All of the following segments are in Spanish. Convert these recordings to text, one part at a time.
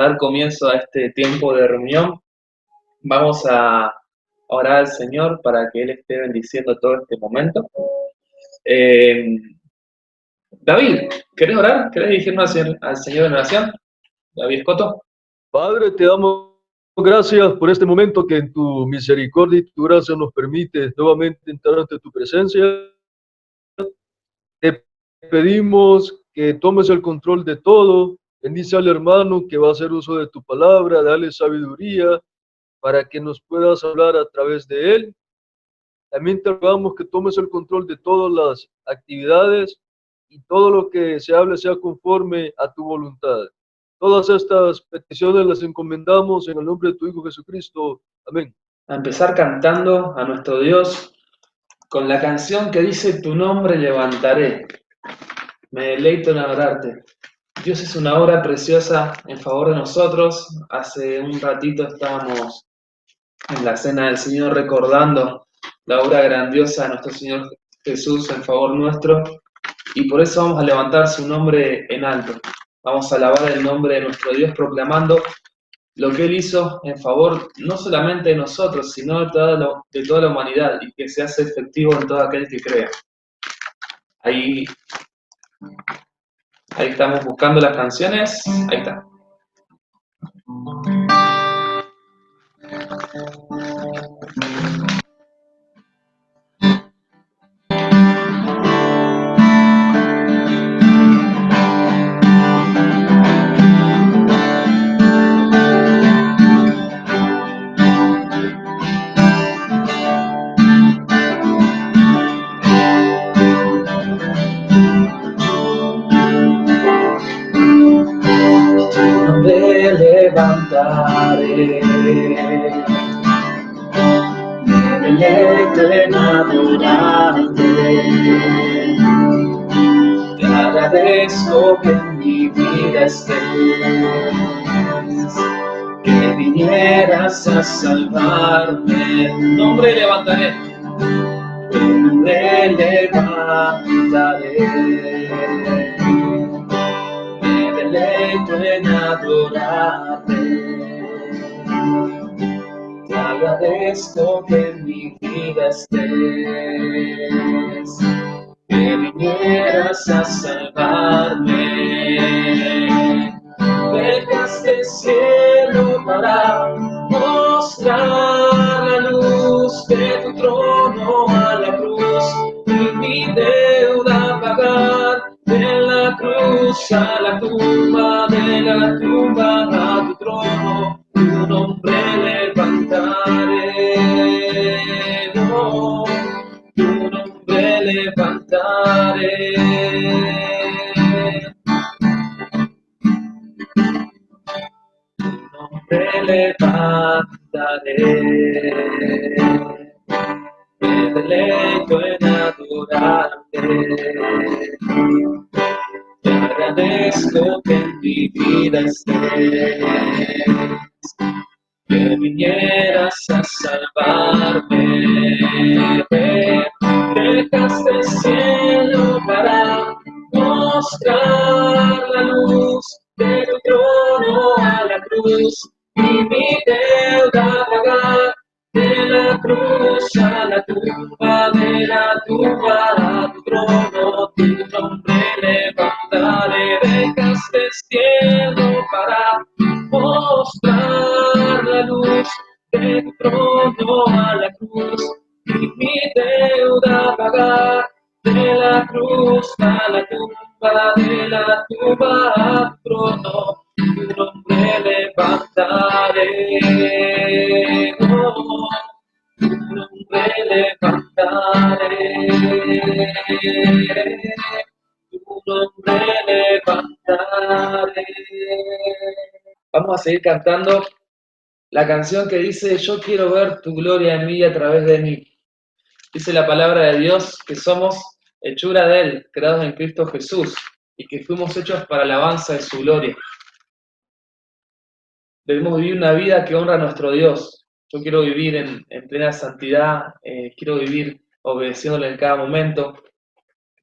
dar comienzo a este tiempo de reunión, vamos a orar al Señor para que Él esté bendiciendo todo este momento. David, ¿querés orar? ¿Querés dirigirnos al Señor en oración? David Escoto. Padre, te damos gracias por este momento que en tu misericordia y tu gracia nos permite nuevamente entrar ante tu presencia. Te pedimos que tomes el control de todo. Bendice al hermano que va a hacer uso de tu palabra, dale sabiduría para que nos puedas hablar a través de él. También te rogamos que tomes el control de todas las actividades y todo lo que se hable sea conforme a tu voluntad. Todas estas peticiones las encomendamos en el nombre de tu Hijo Jesucristo. Amén. A empezar cantando a nuestro Dios con la canción que dice: tu nombre levantaré, me deleito en adorarte. Dios es una obra preciosa en favor de nosotros. Hace un ratito estábamos en la cena del Señor recordando la obra grandiosa de nuestro Señor Jesús en favor nuestro, y por eso vamos a levantar su nombre en alto. Vamos a alabar el nombre de nuestro Dios proclamando lo que Él hizo en favor no solamente de nosotros, sino de toda la humanidad, y que se hace efectivo en todo aquel que crea. Ahí estamos buscando las canciones. Ahí está. Me levantaré, me deleito en adorarte. Te agradezco que en mi vida estés, que vinieras a salvarme. Tu nombre levantaré, tu nombre levantaré. Me deleito en adorarte. Te agradezco que en mi vida estés, que vinieras a salvarme. Dejaste el cielo para mostrar la luz de tu trono a la cruz, y mi deuda pagar. De la cruz a la tumba, de la tumba a tu trono, tu nombre levantaré. Oh, tu nombre levantaré. Tu nombre levantaré. Me deleito en adorarte. Te agradezco que en mi vida estés, que vinieras a salvarme. Dejaste el cielo para mostrar la luz de tu trono a la cruz, y mi deuda pagar. De la cruz a la tumba, de la tumba a tu trono, tu nombre levantaré. Dejaste el cielo para mostrar la luz de tu trono a la cruz, y mi deuda pagar. De la cruz a la tumba, de la tumba a tu trono, tu nombre levantaré. Oh, tu nombre levantaré. Tu nombre levantaré. Vamos a seguir cantando la canción que dice: yo quiero ver tu gloria en mí y a través de mí. Dice la palabra de Dios que somos hechura de Él, creados en Cristo Jesús, y que fuimos hechos para alabanza de su gloria. Debemos vivir una vida que honra a nuestro Dios. Yo quiero vivir en plena santidad, quiero vivir obedeciéndole en cada momento,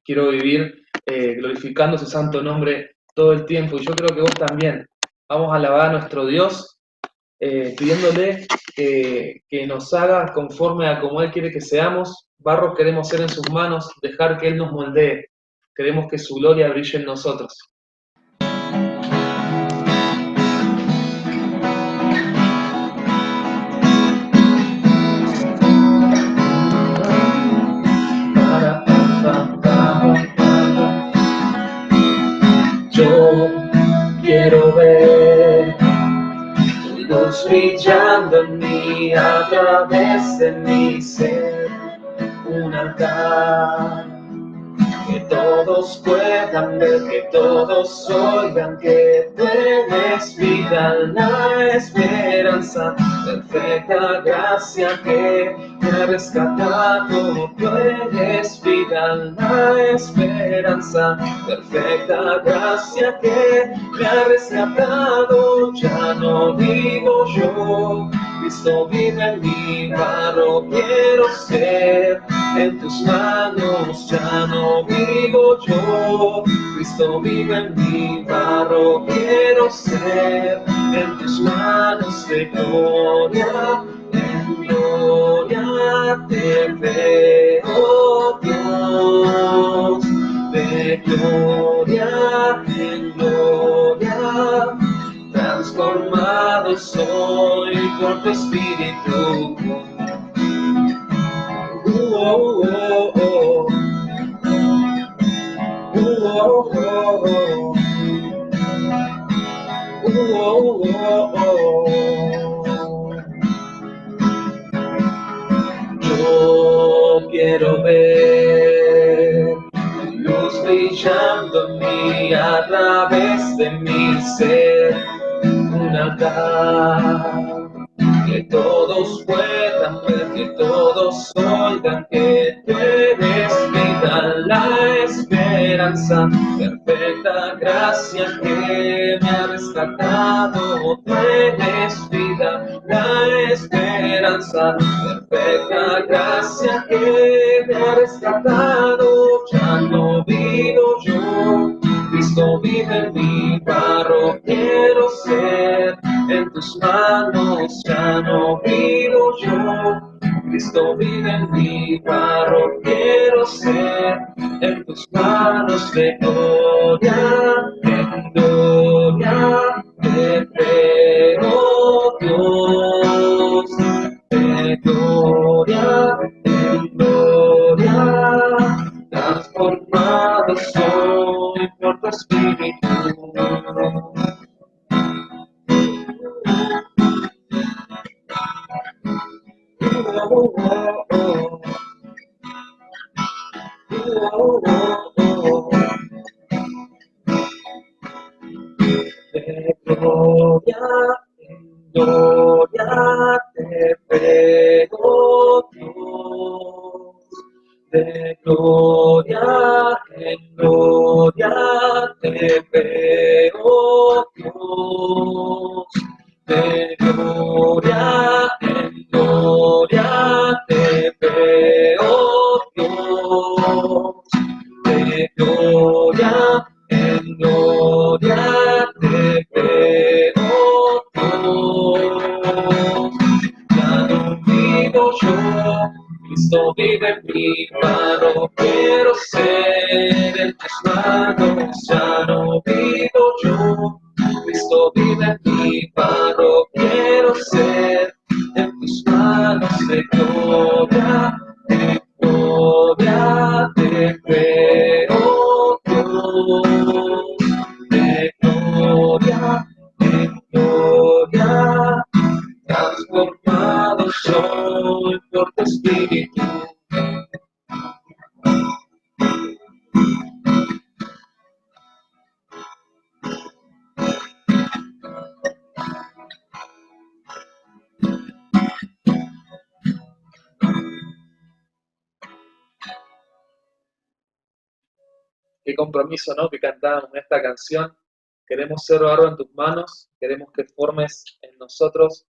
quiero vivir glorificando su santo nombre todo el tiempo, y yo creo que vos también. Vamos a alabar a nuestro Dios, pidiéndole que nos haga conforme a como Él quiere que seamos. Barro queremos ser en sus manos, dejar que Él nos moldee. Queremos que su gloria brille en nosotros. Yo quiero ver tu luz brillando en mí a través de mi ser, un altar que todos puedan ver, que todos oigan que tú eres vida, la esperanza, perfecta gracia que me ha rescatado. Tú eres vida, la esperanza, perfecta gracia que me ha rescatado. Ya no vivo yo, Cristo vive en mi barro, quiero ser en tus manos, ya no vivo yo, Cristo vive en mi barro, quiero ser en tus manos, de gloria en gloria te veo, Dios, de gloria en gloria, transformado soy por tu Espíritu. Oh, oh, oh. Oh, oh, oh. Oh, oh, oh. Yo quiero ver luz brillando en mí a través de mi ser, un altar que todos puedan ver, que todos oigan que tú eres vida, la esperanza, perfecta gracia que me ha rescatado. Tú eres vida, la esperanza, perfecta gracia que me ha rescatado. Ya no vivo yo, Cristo vive en mi barro, quiero ser en tus manos, ya no vivo yo, Cristo vive en mi barro, quiero ser en tus manos, de gloria en gloria te veo, Dios, de gloria en gloria, transformado soy por tu Espíritu. Oh, oh, oh. Oh, oh, oh. De gloria en gloria te veo, Dios. De gloria en gloria te veo, Dios. De gloria en gloria te veo, Dios. De gloria en gloria te veo, Dios. Ya no vivo yo, Cristo vive en mi mano, quiero ser en tus manos. Ya no vivo yo, Cristo vive en mi mano, quiero ser en tus manos, de gloria te veo, Dios, de gloria en gloria, transformado soy por tu Espíritu. Qué compromiso, ¿no? Que cantábamos en esta canción. Queremos ser barro en tus manos, queremos que formes en nosotros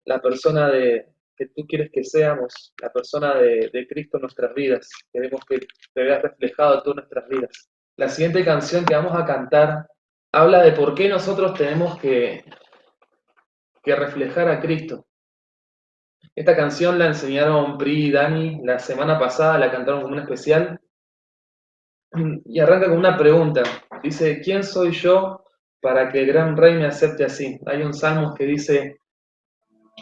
la persona que tú quieres que seamos, la persona de Cristo en nuestras vidas. Queremos que te veas reflejado en todas nuestras vidas. La siguiente canción que vamos a cantar habla de por qué nosotros tenemos que reflejar a Cristo. Esta canción la enseñaron Pri y Dani la semana pasada, la cantaron como un especial, y arranca con una pregunta. Dice, ¿quién soy yo para que el gran rey me acepte así? Hay un salmo que dice,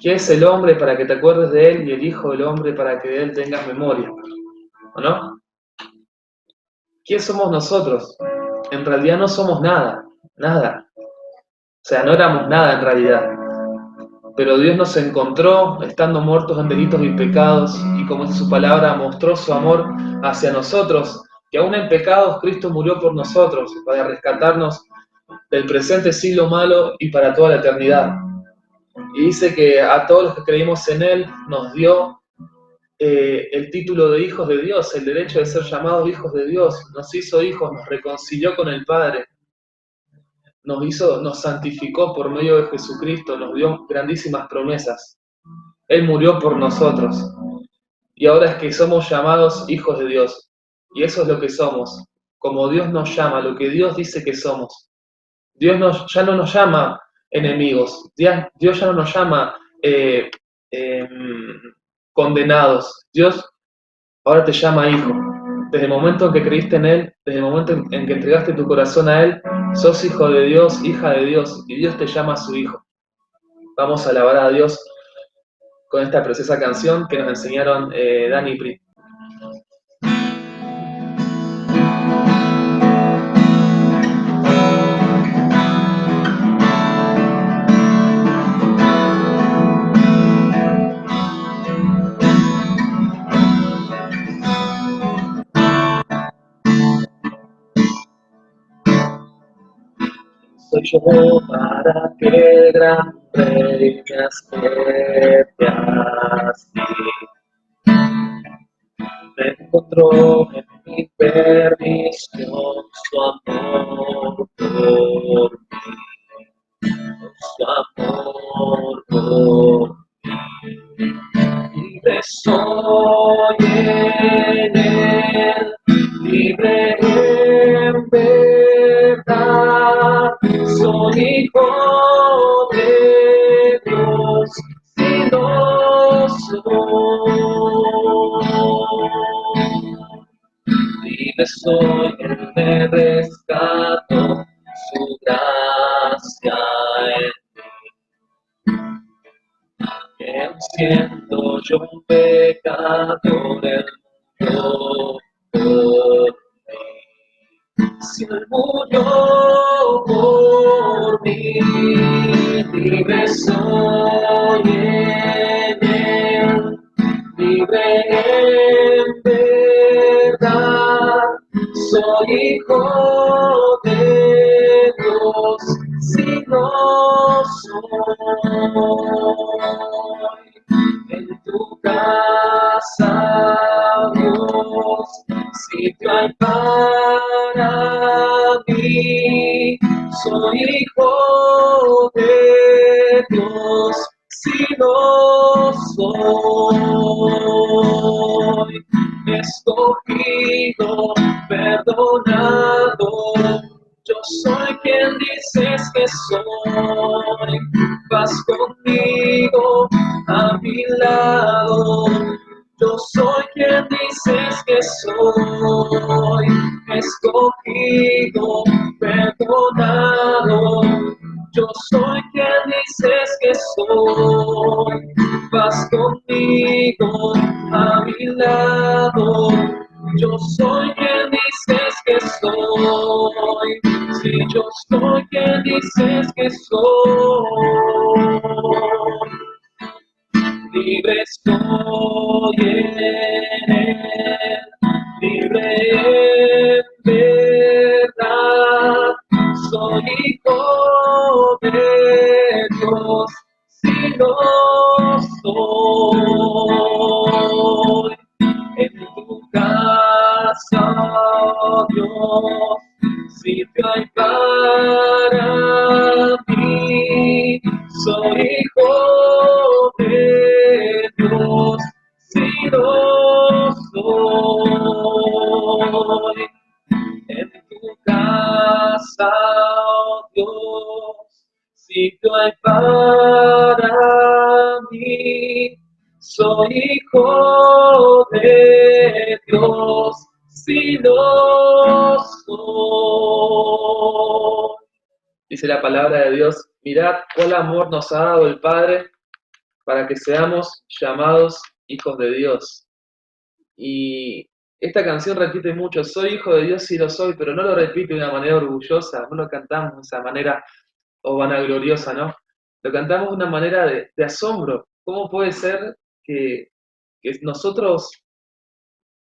¿qué es el hombre para que te acuerdes de él y el hijo del hombre para que de él tengas memoria? ¿O no? ¿Quién somos nosotros? En realidad no somos nada, nada. O sea, no éramos nada en realidad. Pero Dios nos encontró estando muertos en delitos y pecados, y como dice su palabra, mostró su amor hacia nosotros, que aún en pecados Cristo murió por nosotros, para rescatarnos del presente siglo malo y para toda la eternidad. Y dice que a todos los que creímos en Él nos dio el título de hijos de Dios, el derecho de ser llamados hijos de Dios, nos hizo hijos, nos reconcilió con el Padre, nos santificó por medio de Jesucristo, nos dio grandísimas promesas. Él murió por nosotros. Y ahora es que somos llamados hijos de Dios. Y eso es lo que somos. Como Dios nos llama, lo que Dios dice que somos. Ya no nos llama enemigos. Dios ya no nos llama eh, condenados. Dios ahora te llama hijo. Desde el momento en que creíste en Él, desde el momento en que entregaste tu corazón a Él, sos hijo de Dios, hija de Dios, y Dios te llama a su hijo. Vamos a alabar a Dios con esta preciosa canción que nos enseñaron Dani y Pri. Soy yo para que el gran rey me acepte así. Me encontró en mi perdición su amor por mí, su amor por mí. Libre soy en él, libre en verdad, soy hijo de Dios, si no soy. Libre soy, él me rescató, su gracia en que siendo yo un pecador, él murió por mí. Si él murió por mí, libre soy en él, libre en verdad, soy hijo de Dios, si no soy. En tu casa, Dios, sitio hay para mí, soy hijo de Dios, si no soy escogido, perdonado, yo soy quien dices que soy, vas conmigo a mi lado, yo soy quien dices que soy, escogido, perdonado, yo soy quien dices que soy, vas conmigo a mi lado, yo soy quien dices que soy, si yo soy quien dices que soy, libre estoy en él, libre en verdad, soy hijo de Dios, si no soy en tu casa, Dios, sitio hay para mí, soy hijo de Dios, si no mí. Soy hijo de Dios, si lo soy. Dice la palabra de Dios, mirad cuál amor nos ha dado el Padre para que seamos llamados hijos de Dios. Y esta canción repite mucho, soy hijo de Dios si lo soy, pero no lo repite de una manera orgullosa, no lo cantamos de esa manera o vanagloriosa, ¿no? Lo cantamos de una manera de asombro. ¿Cómo puede ser que nosotros,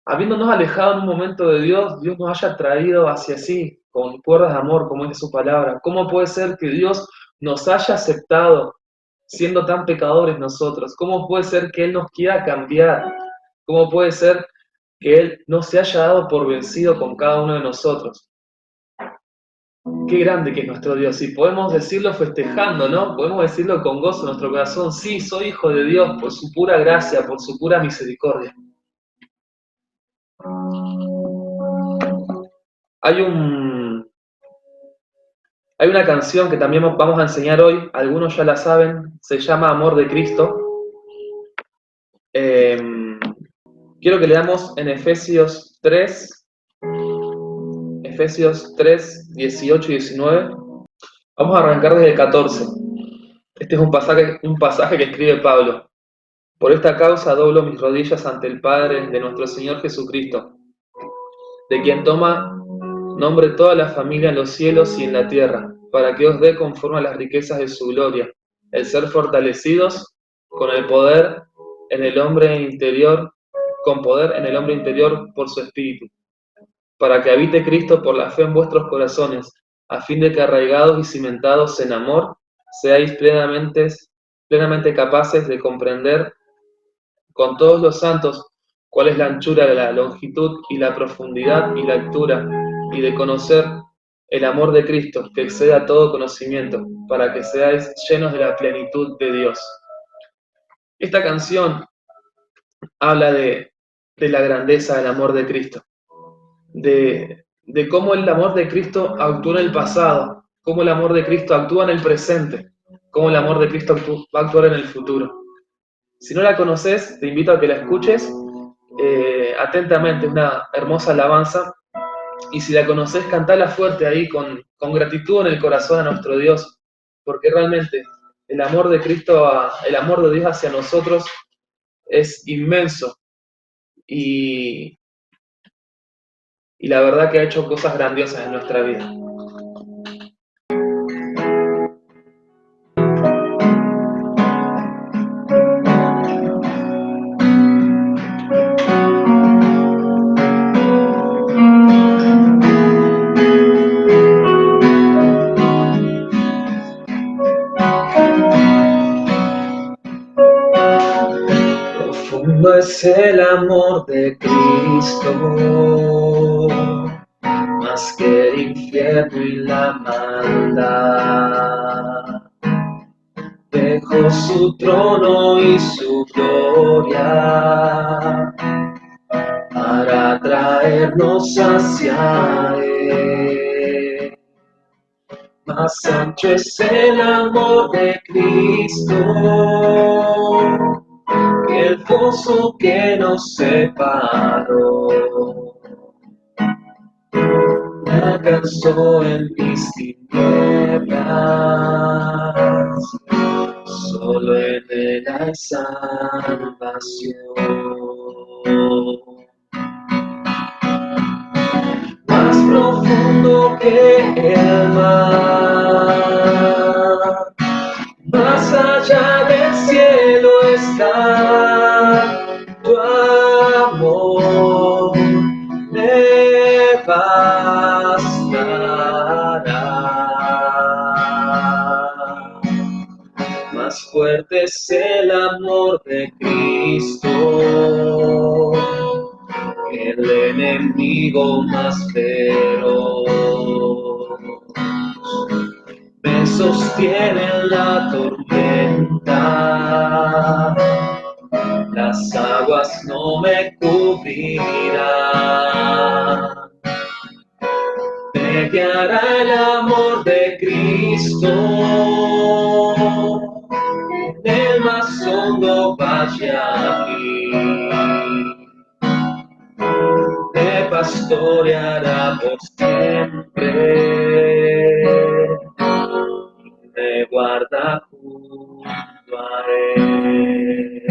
habiéndonos alejado en un momento de Dios, Dios nos haya traído hacia sí, con cuerdas de amor, como dice su palabra? ¿Cómo puede ser que Dios nos haya aceptado siendo tan pecadores nosotros? ¿Cómo puede ser que Él nos quiera cambiar? ¿Cómo puede ser que Él no se haya dado por vencido con cada uno de nosotros? Qué grande que es nuestro Dios. Y podemos decirlo festejando, ¿no? Podemos decirlo con gozo en nuestro corazón. Sí, soy hijo de Dios por su pura gracia, por su pura misericordia. Hay una canción que también vamos a enseñar hoy, algunos ya la saben, se llama Amor de Cristo. Quiero que leamos en Efesios 3, 18 y 19. Vamos a arrancar desde el 14. Este es un pasaje que escribe Pablo. Por esta causa doblo mis rodillas ante el Padre de nuestro Señor Jesucristo, de quien toma nombre toda la familia en los cielos y en la tierra, para que os dé conforme a las riquezas de su gloria, el ser fortalecidos con el poder en el hombre interior, con poder en el hombre interior por su espíritu, para que habite Cristo por la fe en vuestros corazones, a fin de que arraigados y cimentados en amor, seáis plenamente capaces de comprender con todos los santos cuál es la anchura, la longitud y la profundidad y la altura, y de conocer el amor de Cristo, que excede a todo conocimiento, para que seáis llenos de la plenitud de Dios. Esta canción habla de la grandeza del amor de Cristo, de cómo el amor de Cristo actuó en el pasado, cómo el amor de Cristo actúa en el presente, cómo el amor de Cristo va a actuar en el futuro. Si no la conoces, te invito a que la escuches atentamente, es una hermosa alabanza, y si la conoces, cantala fuerte ahí con gratitud en el corazón a nuestro Dios, porque realmente el amor de Cristo, el amor de Dios hacia nosotros es inmenso, y la verdad que ha hecho cosas grandiosas en nuestra vida. Profundo es el amor de Cristo, más que el infierno y la maldad. Dejó su trono y su gloria para traernos hacia Él. Más ancho es el amor de Cristo que el pozo que nos separó. Me alcanzó en mis tinieblas, solo en Él hay salvación. Más profundo que el mar, más allá del cielo está tu amor, me bastará. Más fuerte es el amor de Cristo que el enemigo más feroz. Me sostiene en la tormenta, las aguas no me cubrirán. Me guiará el amor de Cristo en el más hondo profundo valle aquí. Te pastoreará por siempre, me guarda junto a él.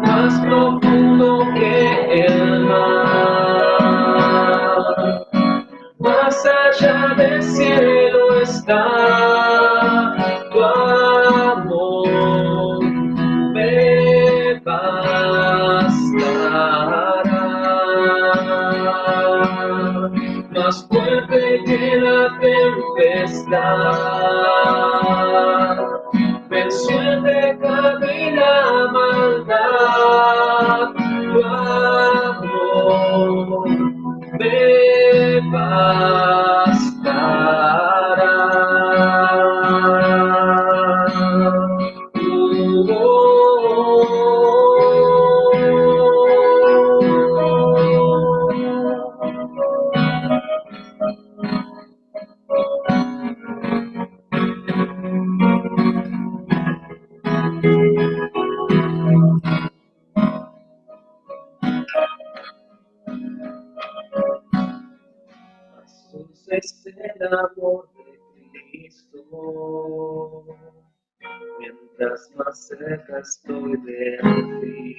Más profundo que el mar, más allá del cielo está tu amor, me bastará. Más fuerte que la tempestad, venció el pecado y la maldad, tu amor me bastará. Es el amor de Cristo, mientras más cerca estoy de ti.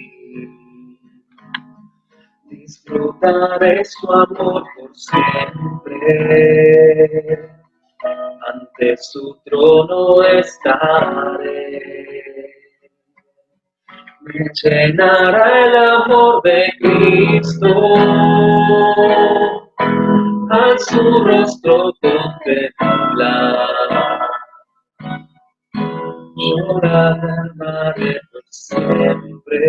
Disfrutaré su amor por siempre, ante su trono estaré. Me llenará el amor de Cristo, al su rostro contemplar. Yo la amaré por siempre,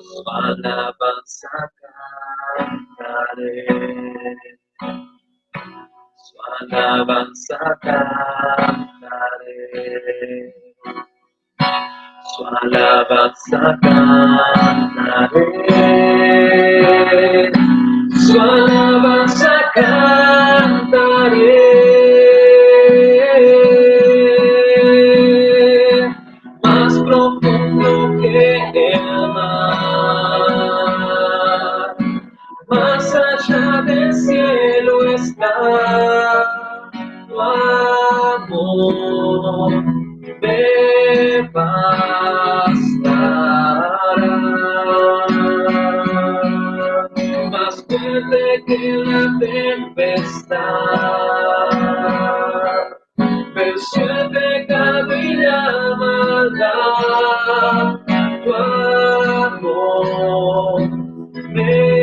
su alabanza cantaré, su alabanza cantaré, su alabanza cantaré, su alabanza cantaré. Más profundo que el mar, más allá del cielo está tu amor, me bastará. Más fuerte que la tempestad, venció el pecado y la maldad, tu amor me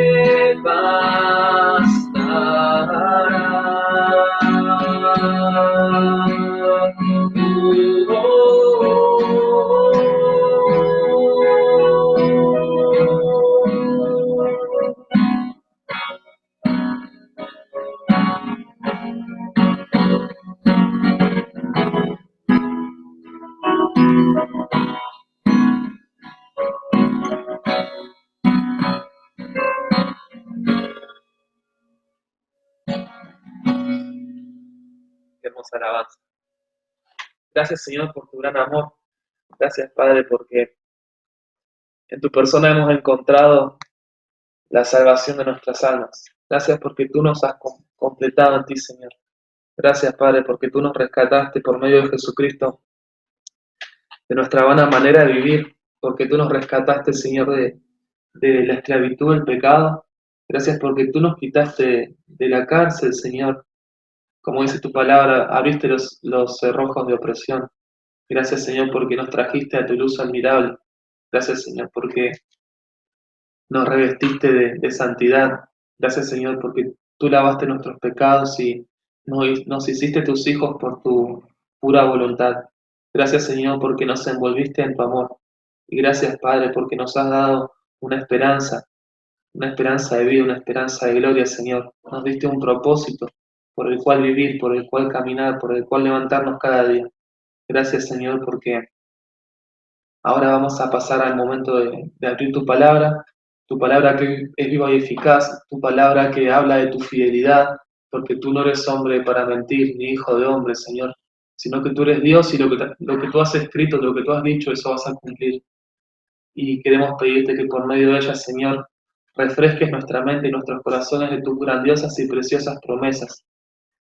Qué hermosa alabanza. Gracias, Señor, por tu gran amor. Gracias, Padre, porque en tu persona hemos encontrado la salvación de nuestras almas. Gracias porque tú nos has completado en ti, Señor. Gracias, Padre, porque tú nos rescataste por medio de Jesucristo de nuestra vana manera de vivir, porque tú nos rescataste, Señor, de la esclavitud del pecado. Gracias porque tú nos quitaste de la cárcel, Señor. Como dice tu palabra, abriste los cerrojos de opresión. Gracias, Señor, porque nos trajiste a tu luz admirable. Gracias, Señor, porque nos revestiste de santidad. Gracias, Señor, porque tú lavaste nuestros pecados y nos hiciste tus hijos por tu pura voluntad. Gracias, Señor, porque nos envolviste en tu amor. Y gracias, Padre, porque nos has dado una esperanza de vida, una esperanza de gloria, Señor. Nos diste un propósito por el cual vivir, por el cual caminar, por el cual levantarnos cada día. Gracias, Señor, porque ahora vamos a pasar al momento de abrir tu palabra que es viva y eficaz, tu palabra que habla de tu fidelidad, porque tú no eres hombre para mentir, ni hijo de hombre, Señor. sino que tú eres Dios y lo que tú has escrito, lo que tú has dicho, eso vas a cumplir. Y queremos pedirte que por medio de ella, Señor, refresques nuestra mente y nuestros corazones de tus grandiosas y preciosas promesas.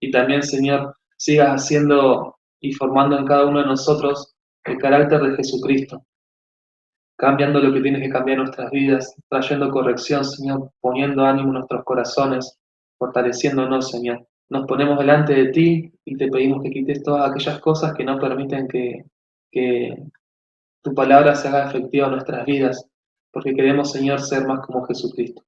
Y también, Señor, sigas haciendo y formando en cada uno de nosotros el carácter de Jesucristo, cambiando lo que tienes que cambiar en nuestras vidas, trayendo corrección, Señor, poniendo ánimo en nuestros corazones, fortaleciéndonos, Señor. Nos ponemos delante de ti y te pedimos que quites todas aquellas cosas que no permiten que tu palabra se haga efectiva en nuestras vidas, porque queremos, Señor, ser más como Jesucristo.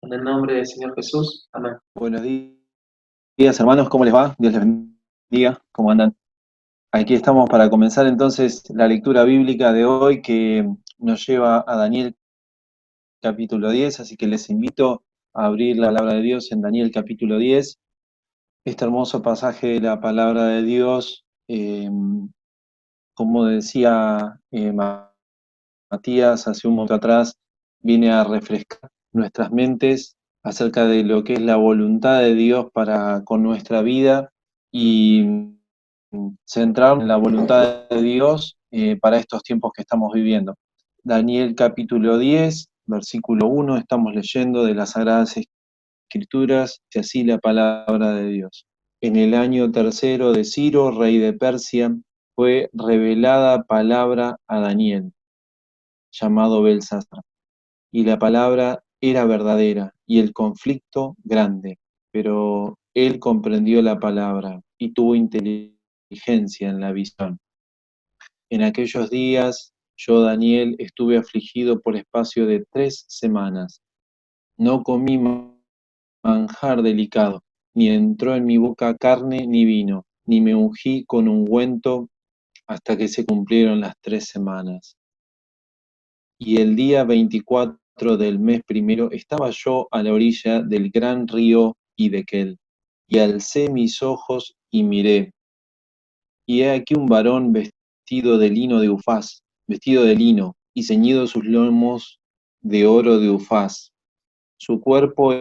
En el nombre del Señor Jesús. Amén. Buenos días, hermanos, ¿cómo les va? Dios les bendiga, ¿cómo andan? Aquí estamos para comenzar entonces la lectura bíblica de hoy que nos lleva a Daniel capítulo 10, así que les invito a abrir la palabra de Dios en Daniel capítulo 10. Este hermoso pasaje de la palabra de Dios, como decía Matías hace un momento atrás, viene a refrescar nuestras mentes acerca de lo que es la voluntad de Dios para con nuestra vida y centrar en la voluntad de Dios para estos tiempos que estamos viviendo. Daniel capítulo 10, versículo 1, estamos leyendo de las Sagradas Escrituras, y así la palabra de Dios. En el año tercero de Ciro, rey de Persia, fue revelada palabra a Daniel, llamado Belsasar, y la palabra era verdadera y el conflicto grande, pero él comprendió la palabra y tuvo inteligencia en la visión. En aquellos días yo, Daniel, estuve afligido por espacio de 3 semanas. No comí manjar delicado, ni entró en mi boca carne ni vino, ni me ungí con ungüento hasta que se cumplieron las 3 semanas. Y el día 24 del mes primero estaba yo a la orilla del gran río Hiddekel, y alcé mis ojos y miré, y he aquí un varón vestido de lino de Ufaz, vestido de lino, y ceñido sus lomos de oro de Ufaz. Su cuerpo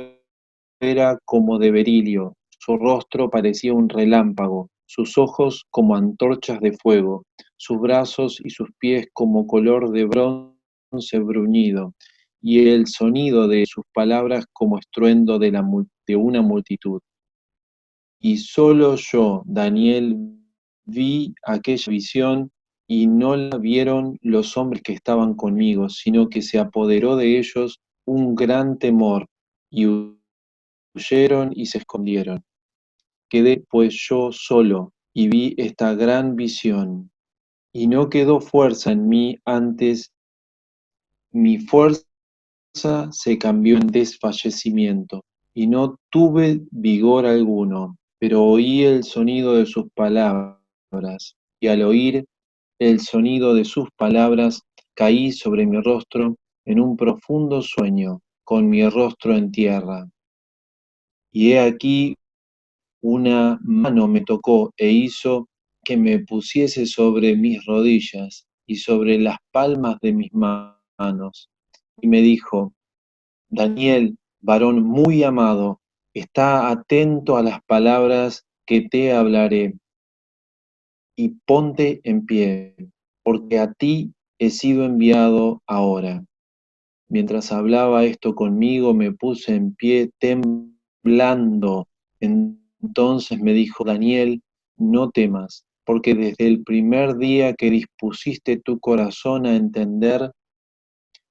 era como de berilio, su rostro parecía un relámpago, sus ojos como antorchas de fuego, sus brazos y sus pies como color de bronce bruñido, y el sonido de sus palabras como estruendo de una multitud. Y solo yo, Daniel, vi aquella visión y no la vieron los hombres que estaban conmigo, sino que se apoderó de ellos un gran temor y huyeron y se escondieron. Quedé pues yo solo y vi esta gran visión, y no quedó fuerza en mí, antes mi fuerza se cambió en desfallecimiento, y no tuve vigor alguno, pero oí el sonido de sus palabras, y al oír el sonido de sus palabras caí sobre mi rostro en un profundo sueño, con mi rostro en tierra. Y he aquí una mano me tocó e hizo que me pusiese sobre mis rodillas y sobre las palmas de mis manos. Y me dijo: Daniel, varón muy amado, está atento a las palabras que te hablaré, y ponte en pie, porque a ti he sido enviado ahora. Mientras hablaba esto conmigo, me puse en pie temblando. Entonces me dijo: Daniel, no temas, porque desde el primer día que dispusiste tu corazón a entender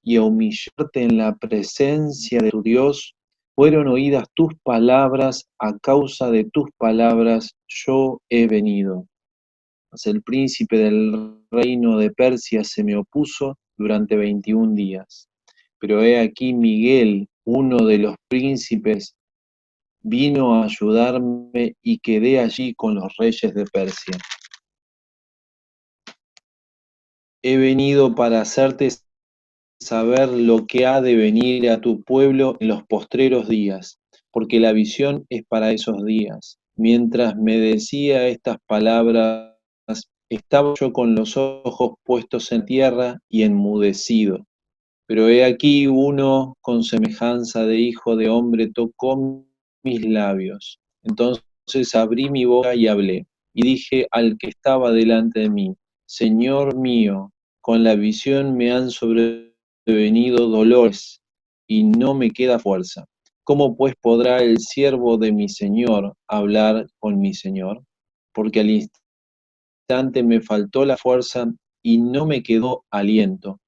y a humillarte en la presencia de tu Dios, fueron oídas tus palabras, a causa de tus palabras yo he venido. Mas el príncipe del reino de Persia se me opuso durante 21 días. Pero he aquí Miguel, uno de los príncipes, vino a ayudarme y quedé allí con los reyes de Persia. He venido para hacerte saber lo que ha de venir a tu pueblo en los postreros días, porque la visión es para esos días. Mientras me decía estas palabras, estaba yo con los ojos puestos en tierra y enmudecido. Pero he aquí uno con semejanza de hijo de hombre tocó mis labios. Entonces abrí mi boca y hablé. y dije al que estaba delante de mí, Señor mío, con la visión me han sobrevenido dolores y no me queda fuerza. ¿Cómo pues podrá el siervo de mi Señor hablar con mi Señor? Porque al instante me faltó la fuerza y no me quedó aliento.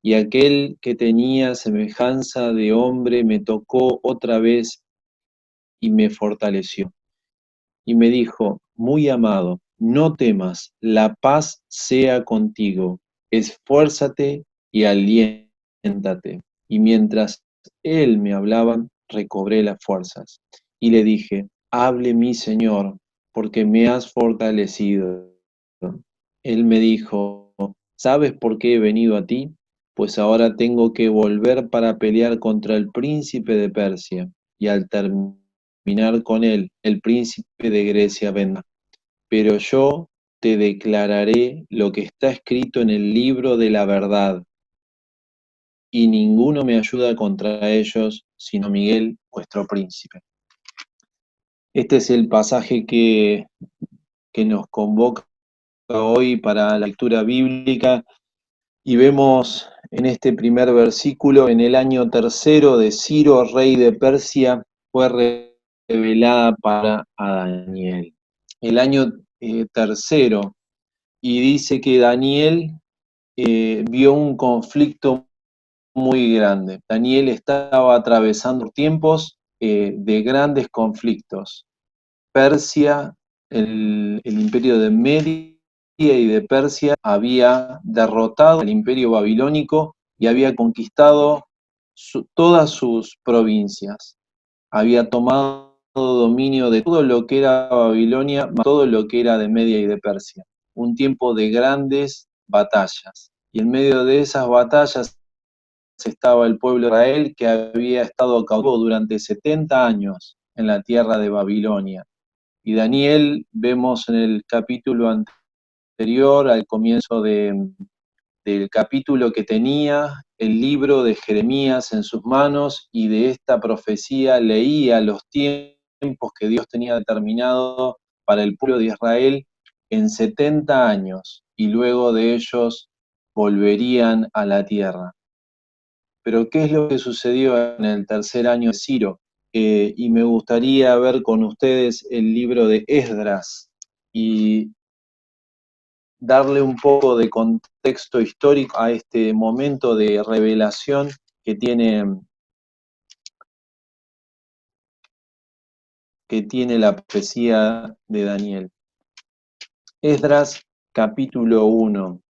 Y aquel que tenía semejanza de hombre me tocó otra vez y me fortaleció. Y me dijo, muy amado, no temas, la paz sea contigo, esfuérzate y aliéntate. Y mientras él me hablaba, recobré las fuerzas. Y le dije, hable mi Señor, porque me has fortalecido. Él me dijo, ¿sabes por qué he venido a ti? Pues ahora tengo que volver para pelear contra el príncipe de Persia, y al terminar con él, el príncipe de Grecia vendrá. Pero yo te declararé lo que está escrito en el libro de la verdad, y ninguno me ayuda contra ellos, sino Miguel, vuestro príncipe. Este es el pasaje que nos convoca hoy para la lectura bíblica. Y vemos en este primer versículo, en el año tercero de Ciro, rey de Persia, fue revelada para a Daniel. El año tercero, y dice que Daniel vio un conflicto muy grande. Daniel estaba atravesando tiempos de grandes conflictos. Persia, el imperio de Media y de Persia había derrotado al imperio babilónico y había conquistado todas sus provincias. Había tomado dominio de todo lo que era Babilonia, todo lo que era de Media y de Persia. Un tiempo de grandes batallas. Y en medio de esas batallas estaba el pueblo de Israel, que había estado cautivo durante 70 años en la tierra de Babilonia. Y Daniel, vemos en el capítulo anterior, al comienzo del capítulo, que tenía el libro de Jeremías en sus manos, y de esta profecía leía los tiempos que Dios tenía determinado para el pueblo de Israel en 70 años, y luego de ellos volverían a la tierra. Pero ¿qué es lo que sucedió en el tercer año de Ciro? Y me gustaría ver con ustedes el libro de Esdras y darle un poco de contexto histórico a este momento de revelación que tiene la profecía de Daniel. Esdras capítulo 1.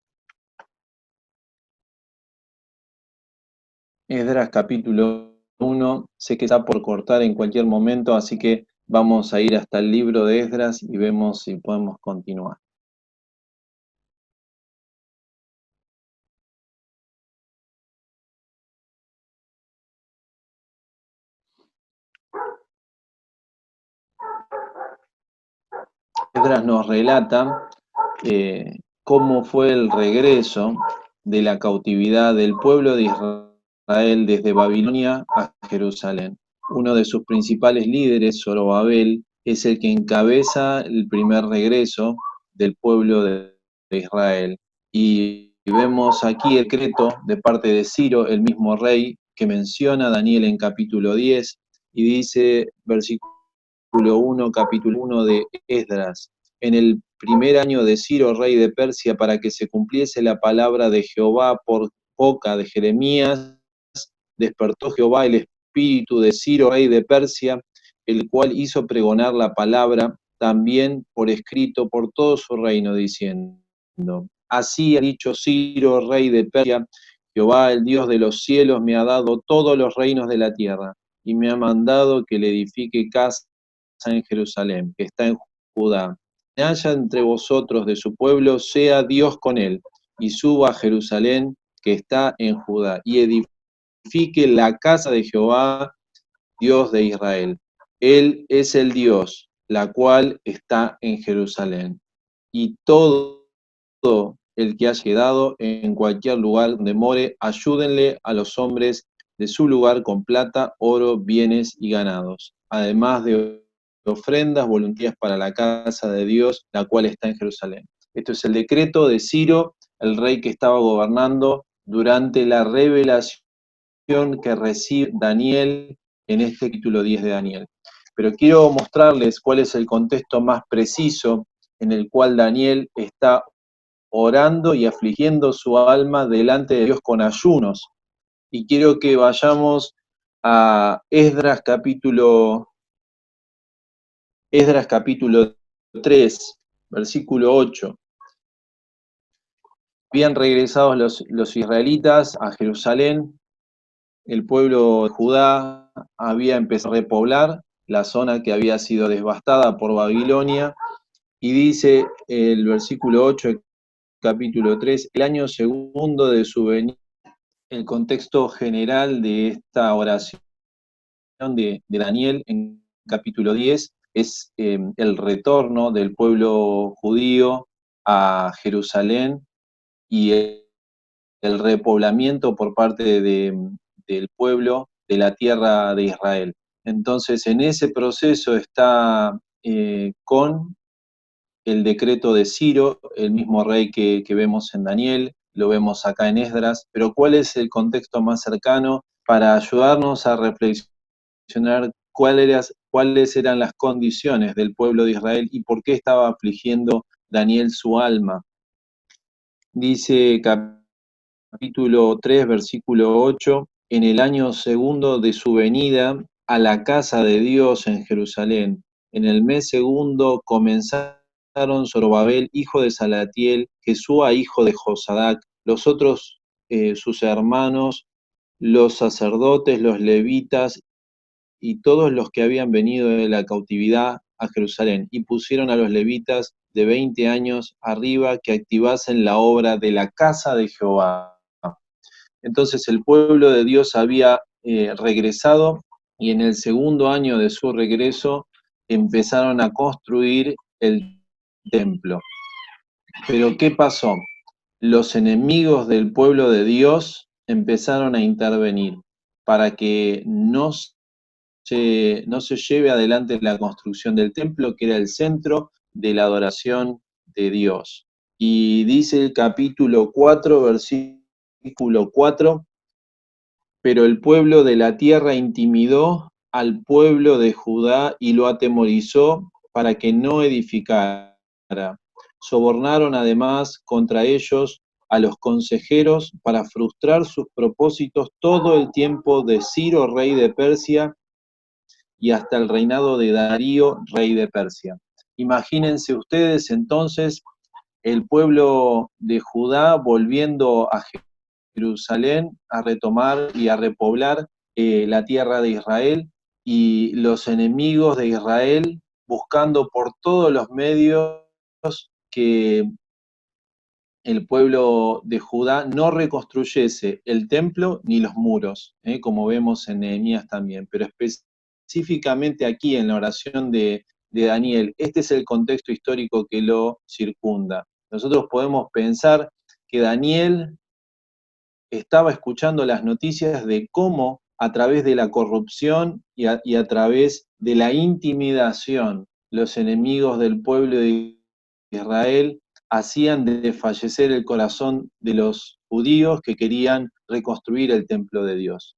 Esdras capítulo 1, sé que está por cortar en cualquier momento, así que vamos a ir hasta el libro de Esdras y vemos si podemos continuar. Esdras nos relata cómo fue el regreso de la cautividad del pueblo de Israel desde Babilonia a Jerusalén. Uno de sus principales líderes, Zorobabel, es el que encabeza el primer regreso del pueblo de Israel. Y vemos aquí el decreto de parte de Ciro, el mismo rey que menciona Daniel en capítulo 10, y dice, versículo 1, capítulo 1 de Esdras: en el primer año de Ciro, rey de Persia, para que se cumpliese la palabra de Jehová por boca de Jeremías, despertó Jehová el espíritu de Ciro, rey de Persia, el cual hizo pregonar la palabra también por escrito por todo su reino, diciendo: así ha dicho Ciro, rey de Persia, Jehová, el Dios de los cielos, me ha dado todos los reinos de la tierra, y me ha mandado que le edifique casa en Jerusalén, que está en Judá. Haya entre vosotros de su pueblo, sea Dios con él, y suba a Jerusalén, que está en Judá, y edifique la casa de Jehová, Dios de Israel. Él es el Dios, la cual está en Jerusalén. Y todo el que haya quedado en cualquier lugar donde more, ayúdenle a los hombres de su lugar con plata, oro, bienes y ganados, además de ofrendas voluntarias para la casa de Dios, la cual está en Jerusalén. Esto es el decreto de Ciro, el rey que estaba gobernando durante la revelación que recibe Daniel en este capítulo 10 de Daniel. Pero quiero mostrarles cuál es el contexto más preciso en el cual Daniel está orando y afligiendo su alma delante de Dios con ayunos. Y quiero que vayamos a Esdras capítulo 3, versículo 8. Habían regresado los israelitas a Jerusalén, el pueblo de Judá había empezado a repoblar la zona que había sido devastada por Babilonia, y dice el versículo 8, capítulo 3, el año segundo de su venida. El contexto general de esta oración de Daniel en capítulo 10 es el retorno del pueblo judío a Jerusalén y el repoblamiento por parte del pueblo de la tierra de Israel. Entonces, en ese proceso está con el decreto de Ciro, el mismo rey que vemos en Daniel, lo vemos acá en Esdras, pero ¿cuál es el contexto más cercano para ayudarnos a reflexionar cuáles eran las condiciones del pueblo de Israel y por qué estaba afligiendo Daniel su alma? Dice capítulo 3, versículo 8, en el año segundo de su venida a la casa de Dios en Jerusalén, en el mes segundo comenzaron Zorobabel, hijo de Salatiel, Jesúa, hijo de Josadac, los otros sus hermanos, los sacerdotes, los levitas y todos los que habían venido de la cautividad a Jerusalén, y pusieron a los levitas de 20 años arriba que activasen la obra de la casa de Jehová. Entonces el pueblo de Dios había regresado, y en el segundo año de su regreso empezaron a construir el templo. Pero ¿qué pasó? Los enemigos del pueblo de Dios empezaron a intervenir para que no se lleve adelante la construcción del templo, que era el centro de la adoración de Dios. Y dice el capítulo 4, versículo 4, pero el pueblo de la tierra intimidó al pueblo de Judá y lo atemorizó para que no edificara. Sobornaron además contra ellos a los consejeros para frustrar sus propósitos todo el tiempo de Ciro, rey de Persia, y hasta el reinado de Darío, rey de Persia. Imagínense ustedes entonces el pueblo de Judá volviendo a Jerusalén a retomar y a repoblar la tierra de Israel, y los enemigos de Israel buscando por todos los medios que el pueblo de Judá no reconstruyese el templo ni los muros, como vemos en Nehemías también, pero específicamente aquí en la oración de Daniel, este es el contexto histórico que lo circunda. Nosotros podemos pensar que Daniel estaba escuchando las noticias de cómo a través de la corrupción y a través de la intimidación los enemigos del pueblo de Israel hacían desfallecer el corazón de los judíos que querían reconstruir el templo de Dios.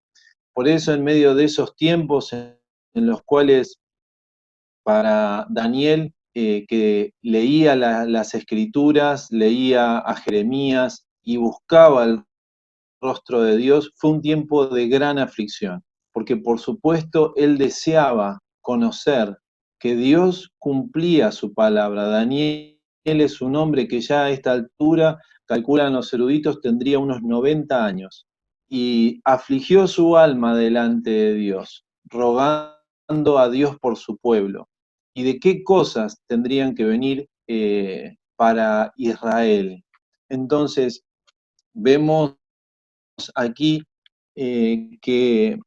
Por eso, en medio de esos tiempos en los cuales para Daniel, que leía las escrituras, leía a Jeremías y buscaba el rostro de Dios, fue un tiempo de gran aflicción, porque por supuesto él deseaba conocer que Dios cumplía su palabra. Daniel es un hombre que ya a esta altura, calculan los eruditos, tendría unos 90 años, y afligió su alma delante de Dios, rogando a Dios por su pueblo. ¿Y de qué cosas tendrían que venir para Israel? Entonces, vemos aquí que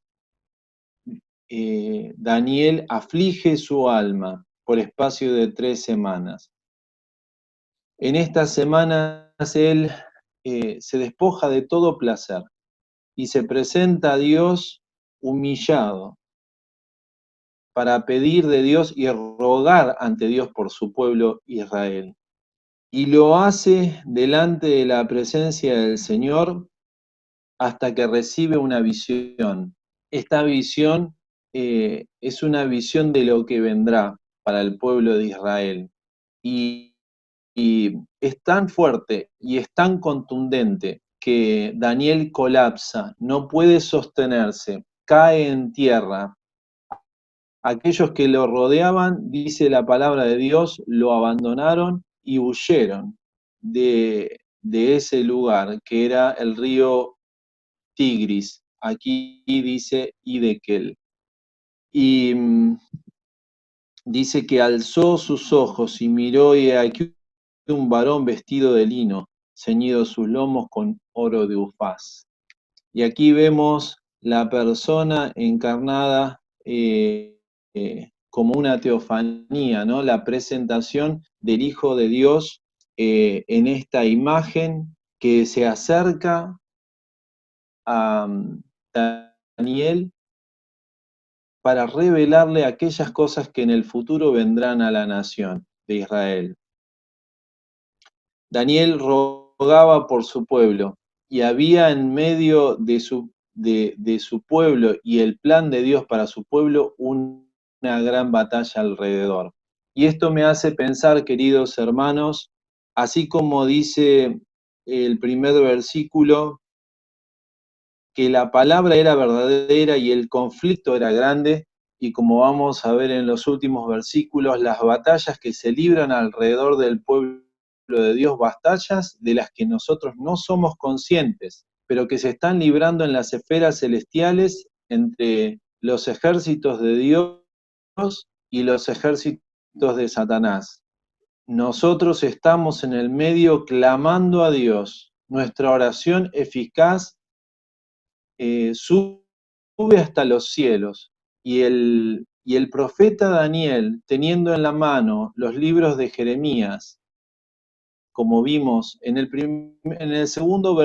Daniel aflige su alma por espacio de 3 semanas. En estas semanas él se despoja de todo placer y se presenta a Dios humillado, para pedir de Dios y rogar ante Dios por su pueblo Israel. Y lo hace delante de la presencia del Señor hasta que recibe una visión. Esta visión es una visión de lo que vendrá para el pueblo de Israel. Y, y es tan fuerte y es tan contundente que Daniel colapsa, no puede sostenerse, cae en tierra. Aquellos que lo rodeaban, dice la palabra de Dios, lo abandonaron y huyeron de ese lugar, que era el río Tigris. Aquí dice Hidekel. Y dice que alzó sus ojos y miró, y aquí un varón vestido de lino, ceñido sus lomos con oro de Ufaz. Y aquí vemos la persona encarnada como una teofanía, ¿no? La presentación del Hijo de Dios en esta imagen que se acerca a Daniel para revelarle aquellas cosas que en el futuro vendrán a la nación de Israel. Daniel rogaba por su pueblo, y había en medio de su pueblo y el plan de Dios para su pueblo una gran batalla alrededor. Y esto me hace pensar, queridos hermanos, así como dice el primer versículo, que la palabra era verdadera y el conflicto era grande, y como vamos a ver en los últimos versículos, las batallas que se libran alrededor del pueblo de Dios, batallas de las que nosotros no somos conscientes, pero que se están librando en las esferas celestiales entre los ejércitos de Dios y los ejércitos de Satanás. Nosotros estamos en el medio clamando a Dios. Nuestra oración eficaz sube hasta los cielos, y el profeta Daniel, teniendo en la mano los libros de Jeremías, como vimos en el segundo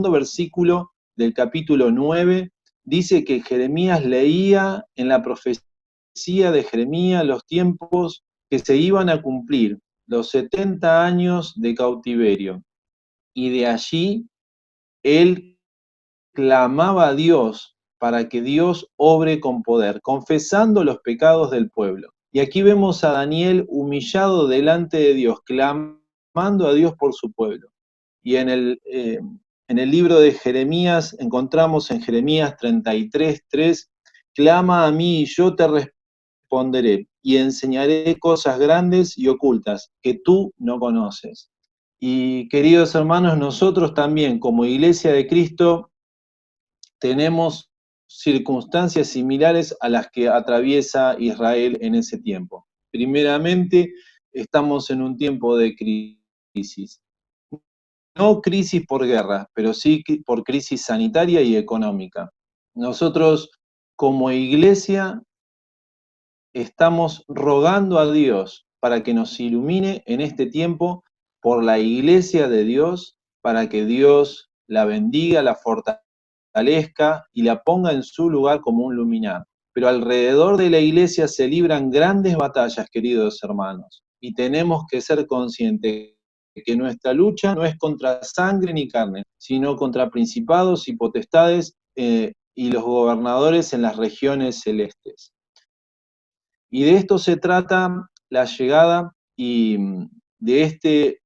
versículo del capítulo 9, dice que Jeremías leía en la profecía de Jeremías los tiempos que se iban a cumplir, los 70 años de cautiverio, y de allí él clamaba a Dios para que Dios obre con poder, confesando los pecados del pueblo. Y aquí vemos a Daniel humillado delante de Dios, clamando a Dios por su pueblo. Y en el libro de Jeremías, encontramos en Jeremías 33:3, clama a mí y yo te responderé, y enseñaré cosas grandes y ocultas que tú no conoces. Y queridos hermanos, nosotros también, como Iglesia de Cristo, tenemos circunstancias similares a las que atraviesa Israel en ese tiempo. Primeramente, estamos en un tiempo de crisis. No crisis por guerra, pero sí por crisis sanitaria y económica. Nosotros, como iglesia, estamos rogando a Dios para que nos ilumine en este tiempo por la iglesia de Dios, para que Dios la bendiga, la fortalezca y la ponga en su lugar como un luminar. Pero alrededor de la iglesia se libran grandes batallas, queridos hermanos, y tenemos que ser conscientes de que nuestra lucha no es contra sangre ni carne, sino contra principados y potestades y los gobernadores en las regiones celestes. Y de esto se trata la llegada de este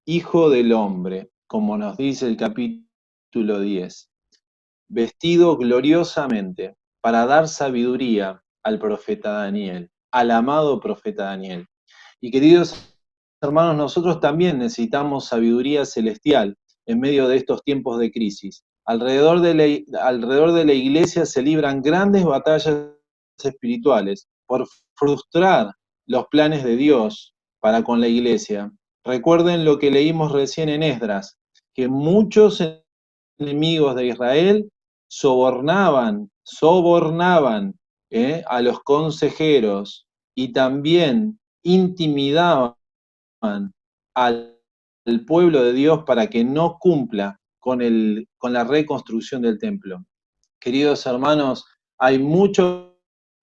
Hijo del Hombre, como nos dice el capítulo 10, vestido gloriosamente para dar sabiduría al profeta Daniel, al amado profeta Daniel. Y queridos hermanos, nosotros también necesitamos sabiduría celestial en medio de estos tiempos de crisis. Alrededor de la iglesia se libran grandes batallas espirituales por frustrar los planes de Dios para con la iglesia. Recuerden lo que leímos recién en Esdras, que muchos enemigos de Israel sobornaban a los consejeros, y también intimidaban al pueblo de Dios para que no cumpla con la reconstrucción del templo. Queridos hermanos, hay mucha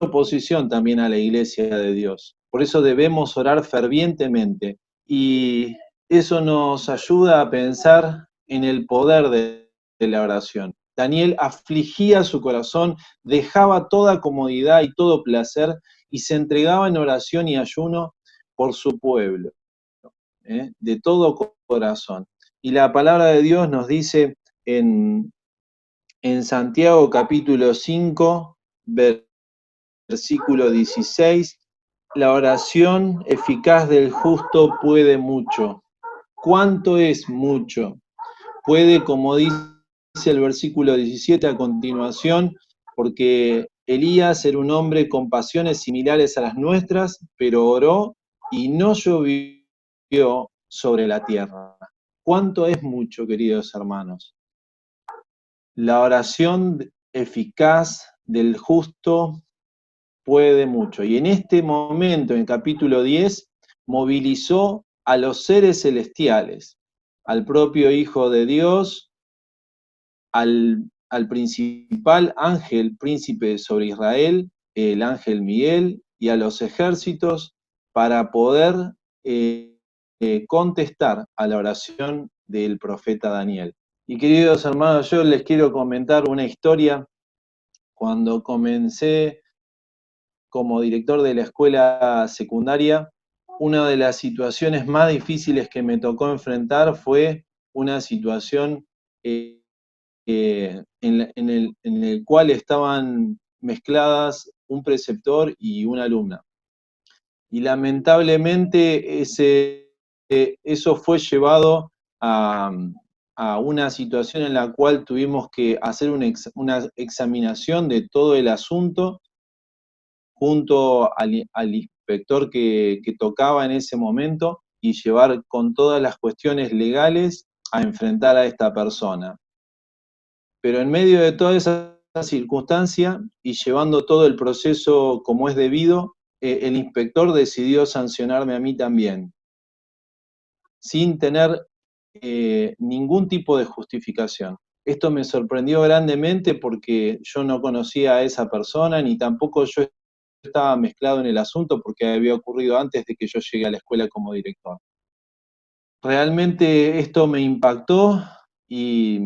oposición también a la iglesia de Dios. Por eso debemos orar fervientemente y eso nos ayuda a pensar en el poder de la oración. Daniel afligía su corazón, dejaba toda comodidad y todo placer y se entregaba en oración y ayuno por su pueblo, de todo corazón. Y la palabra de Dios nos dice en Santiago capítulo 5, versículo 16, la oración eficaz del justo puede mucho. ¿Cuánto es mucho? Puede, como dice el versículo 17 a continuación, porque Elías era un hombre con pasiones similares a las nuestras, pero oró y no llovió sobre la tierra. ¿Cuánto es mucho, queridos hermanos? La oración eficaz del justo puede mucho. Y en este momento, en el capítulo 10, movilizó a los seres celestiales, al propio Hijo de Dios, al principal ángel, príncipe sobre Israel, el ángel Miguel, y a los ejércitos para poder contestar a la oración del profeta Daniel. Y queridos hermanos, yo les quiero comentar una historia. Cuando comencé como director de la escuela secundaria, una de las situaciones más difíciles que me tocó enfrentar fue una situación en el cual estaban mezcladas un preceptor y una alumna. Y lamentablemente eso fue llevado a una situación en la cual tuvimos que hacer una examinación de todo el asunto junto al inspector que tocaba en ese momento y llevar con todas las cuestiones legales a enfrentar a esta persona. Pero en medio de toda esa circunstancia y llevando todo el proceso como es debido, el inspector decidió sancionarme a mí también, sin tener ningún tipo de justificación. Esto me sorprendió grandemente porque yo no conocía a esa persona, ni tampoco yo estaba mezclado en el asunto porque había ocurrido antes de que yo llegue a la escuela como director. Realmente esto me impactó y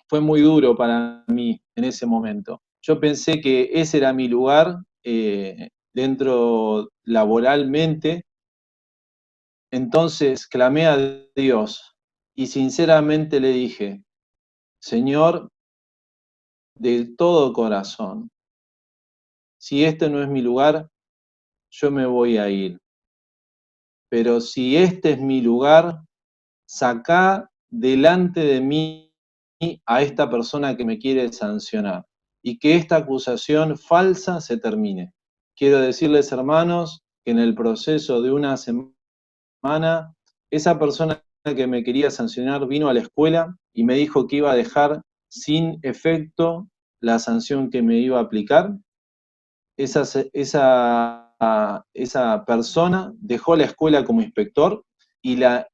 fue muy duro para mí en ese momento. Yo pensé que ese era mi lugar dentro laboralmente, entonces clamé a Dios y sinceramente le dije, Señor, de todo corazón, si este no es mi lugar, yo me voy a ir. Pero si este es mi lugar, sacá delante de mí a esta persona que me quiere sancionar y que esta acusación falsa se termine. Quiero decirles, hermanos, que en el proceso de una semana, esa persona que me quería sancionar vino a la escuela y me dijo que iba a dejar sin efecto la sanción que me iba a aplicar. Esa persona dejó la escuela como inspector y la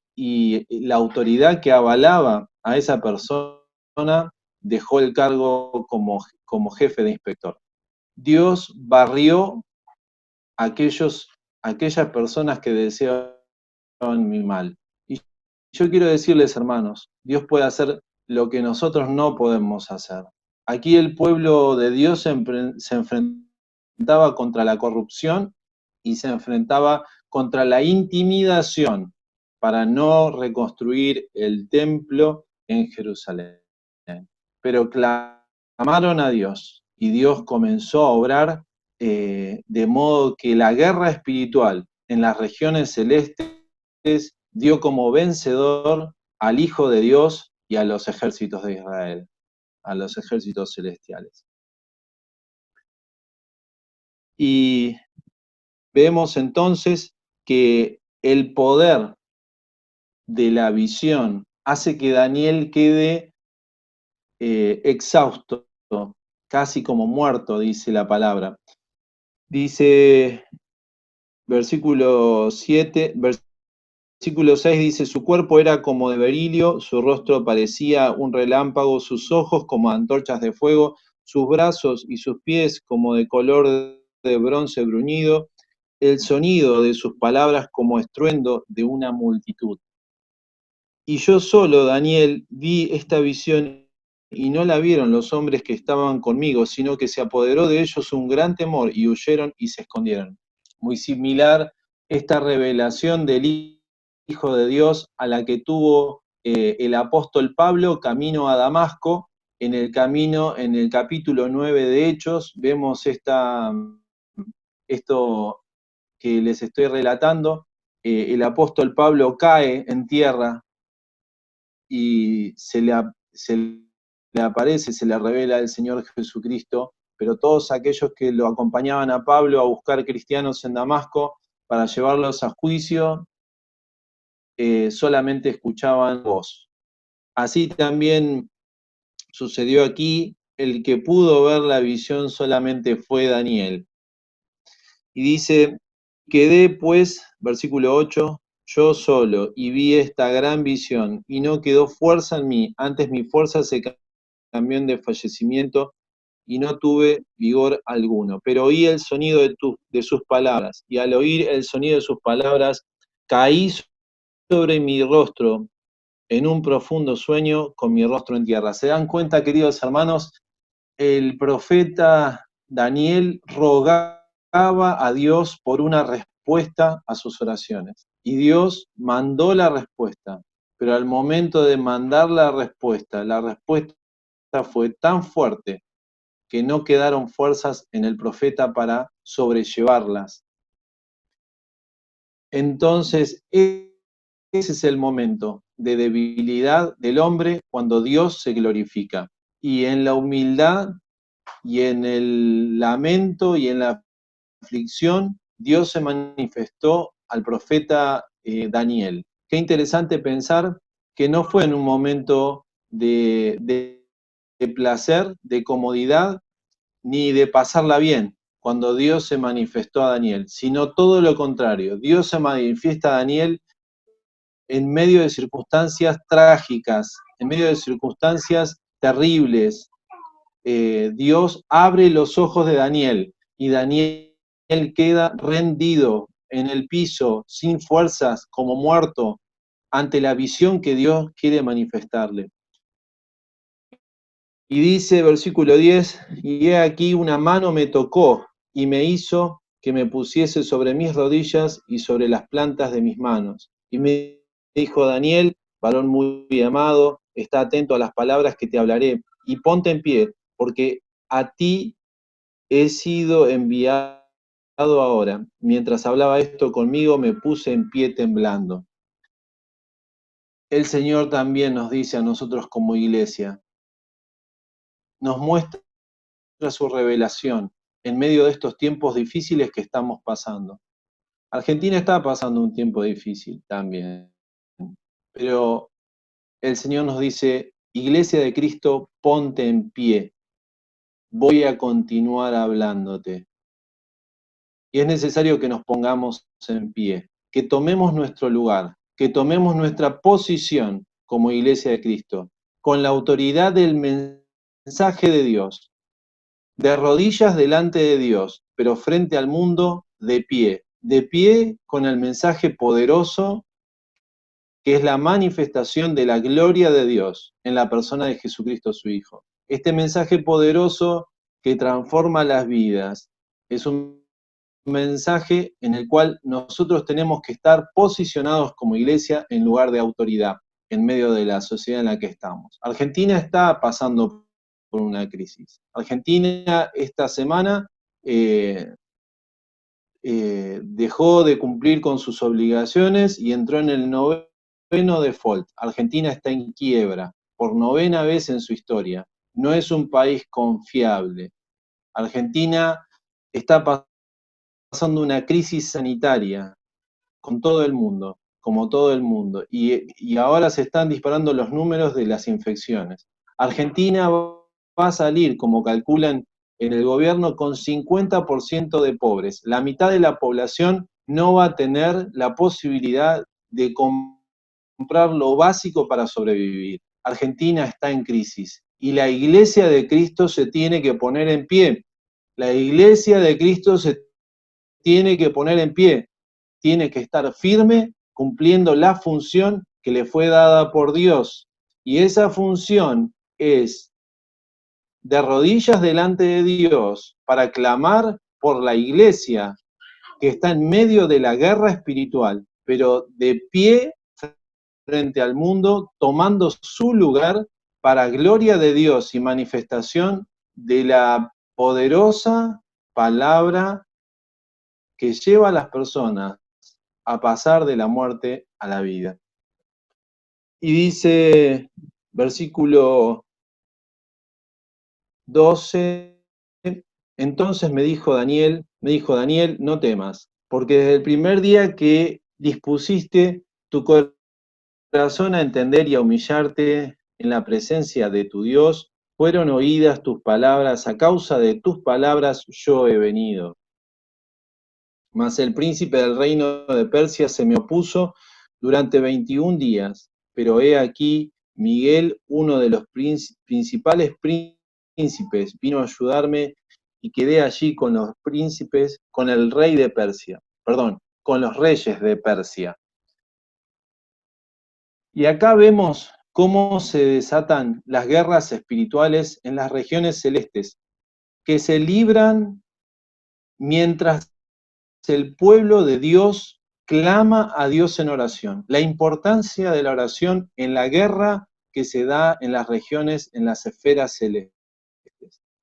autoridad que avalaba a esa persona dejó el cargo como jefe de inspector. Dios barrió a aquellas personas que deseaban mi mal. Y yo quiero decirles, hermanos, Dios puede hacer lo que nosotros no podemos hacer. Aquí el pueblo de Dios se enfrentaba contra la corrupción y se enfrentaba contra la intimidación para no reconstruir el templo en Jerusalén. Pero clamaron a Dios y Dios comenzó a obrar de modo que la guerra espiritual en las regiones celestes dio como vencedor al Hijo de Dios y a los ejércitos de Israel, a los ejércitos celestiales. Y vemos entonces que el poder de la visión hace que Daniel quede exhausto, casi como muerto, dice la palabra. Dice, versículo 7, versículo 6 dice, su cuerpo era como de berilio, su rostro parecía un relámpago, sus ojos como antorchas de fuego, sus brazos y sus pies como de color de bronce bruñido, el sonido de sus palabras como estruendo de una multitud. Y yo solo, Daniel, vi esta visión y no la vieron los hombres que estaban conmigo, sino que se apoderó de ellos un gran temor y huyeron y se escondieron. Muy similar esta revelación del Hijo de Dios a la que tuvo el apóstol Pablo camino a Damasco. En el camino, en el capítulo 9 de Hechos, vemos esto que les estoy relatando. El apóstol Pablo cae en tierra y se le aparece, se le revela el Señor Jesucristo, pero todos aquellos que lo acompañaban a Pablo a buscar cristianos en Damasco para llevarlos a juicio, solamente escuchaban voz. Así también sucedió aquí, el que pudo ver la visión solamente fue Daniel. Y dice, quedé pues, versículo 8, yo solo, y vi esta gran visión, y no quedó fuerza en mí, antes mi fuerza se cambió en desfallecimiento, y no tuve vigor alguno. Pero oí el sonido de sus palabras, y al oír el sonido de sus palabras, caí sobre mi rostro en un profundo sueño con mi rostro en tierra. ¿Se dan cuenta, queridos hermanos? El profeta Daniel rogaba a Dios por una respuesta a sus oraciones. Y Dios mandó la respuesta. Pero al momento de mandar la respuesta fue tan fuerte que no quedaron fuerzas en el profeta para sobrellevarlas. Entonces, ese es el momento de debilidad del hombre cuando Dios se glorifica. Y en la humildad y en el lamento y en la aflicción, Dios se manifestó al profeta Daniel. Qué interesante pensar que no fue en un momento de placer, de comodidad, ni de pasarla bien, cuando Dios se manifestó a Daniel, sino todo lo contrario. Dios se manifiesta a Daniel en medio de circunstancias trágicas, en medio de circunstancias terribles. Dios abre los ojos de Daniel y Daniel queda rendido en el piso, sin fuerzas, como muerto, ante la visión que Dios quiere manifestarle. Y dice, versículo 10, y he aquí una mano me tocó y me hizo que me pusiese sobre mis rodillas y sobre las plantas de mis manos. Y me dijo, Daniel, varón muy amado, está atento a las palabras que te hablaré y ponte en pie, porque a ti he sido enviado ahora. Mientras hablaba esto conmigo, me puse en pie temblando. El Señor también nos dice a nosotros como iglesia, nos muestra su revelación en medio de estos tiempos difíciles que estamos pasando. Argentina está pasando un tiempo difícil también, pero el Señor nos dice, Iglesia de Cristo, ponte en pie, voy a continuar hablándote. Y es necesario que nos pongamos en pie, que tomemos nuestro lugar, que tomemos nuestra posición como Iglesia de Cristo, con la autoridad del mensaje de Dios, de rodillas delante de Dios, pero frente al mundo de pie con el mensaje poderoso que es la manifestación de la gloria de Dios en la persona de Jesucristo su Hijo. Este mensaje poderoso que transforma las vidas es un mensaje en el cual nosotros tenemos que estar posicionados como iglesia en lugar de autoridad en medio de la sociedad en la que estamos. Argentina está pasando por una crisis. Argentina esta semana dejó de cumplir con sus obligaciones y entró en el noveno default. Argentina está en quiebra por novena vez en su historia. No es un país confiable. Argentina está pasando una crisis sanitaria con todo el mundo, como todo el mundo, y ahora se están disparando los números de las infecciones. Argentina va a salir, como calculan en el gobierno, con 50% de pobres. La mitad de la población no va a tener la posibilidad de comprar lo básico para sobrevivir. Argentina está en crisis y la iglesia de Cristo se tiene que poner en pie. La iglesia de Cristo se tiene que poner en pie, tiene que estar firme cumpliendo la función que le fue dada por Dios. Y esa función es de rodillas delante de Dios para clamar por la iglesia que está en medio de la guerra espiritual, pero de pie frente al mundo, tomando su lugar para gloria de Dios y manifestación de la poderosa palabra que lleva a las personas a pasar de la muerte a la vida. Y dice, versículo 12, entonces me dijo Daniel, no temas, porque desde el primer día que dispusiste tu corazón a entender y a humillarte en la presencia de tu Dios, fueron oídas tus palabras, a causa de tus palabras yo he venido. Mas el príncipe del reino de Persia se me opuso durante 21 días, pero he aquí, Miguel, uno de los principales príncipes, vino a ayudarme y quedé allí con los príncipes, con el rey de Persia, con los reyes de Persia. Y acá vemos cómo se desatan las guerras espirituales en las regiones celestes, que se libran mientras el pueblo de Dios clama a Dios en oración. La importancia de la oración en la guerra que se da en las regiones, en las esferas celestes.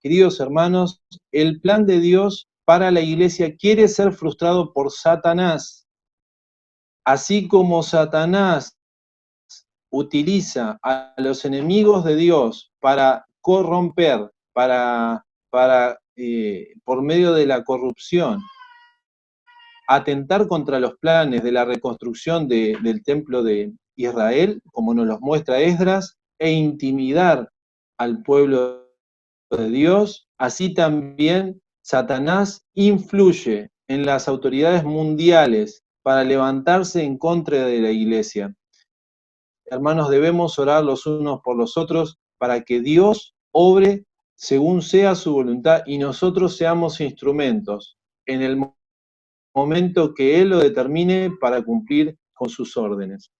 Queridos hermanos, el plan de Dios para la iglesia quiere ser frustrado por Satanás. Así como Satanás utiliza a los enemigos de Dios para corromper, por medio de la corrupción, atentar contra los planes de la reconstrucción del templo de Israel, como nos los muestra Esdras, e intimidar al pueblo de Dios, así también Satanás influye en las autoridades mundiales para levantarse en contra de la iglesia. Hermanos, debemos orar los unos por los otros para que Dios obre según sea su voluntad y nosotros seamos instrumentos en el momento que Él lo determine para cumplir con sus órdenes.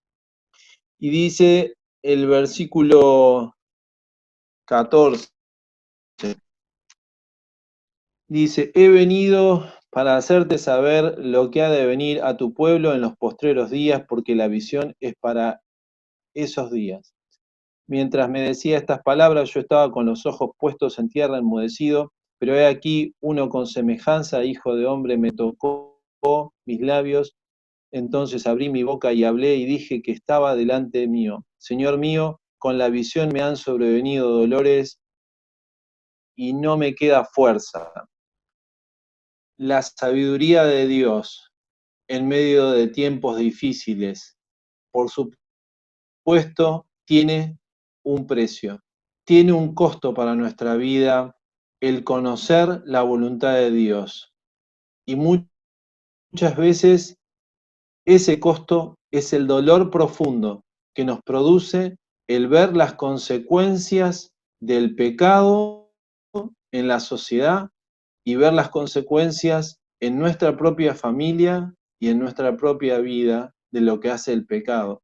Y dice el versículo 14, dice, he venido para hacerte saber lo que ha de venir a tu pueblo en los postreros días, porque la visión es para esos días. Mientras me decía estas palabras, yo estaba con los ojos puestos en tierra, enmudecido, pero he aquí uno con semejanza, hijo de hombre, me tocó mis labios. Entonces abrí mi boca y hablé y dije que estaba delante mío. Señor mío, con la visión me han sobrevenido dolores y no me queda fuerza. La sabiduría de Dios en medio de tiempos difíciles, por supuesto, tiene un precio, tiene un costo para nuestra vida el conocer la voluntad de Dios. Y muchas veces ese costo es el dolor profundo que nos produce el ver las consecuencias del pecado en la sociedad y ver las consecuencias en nuestra propia familia y en nuestra propia vida de lo que hace el pecado.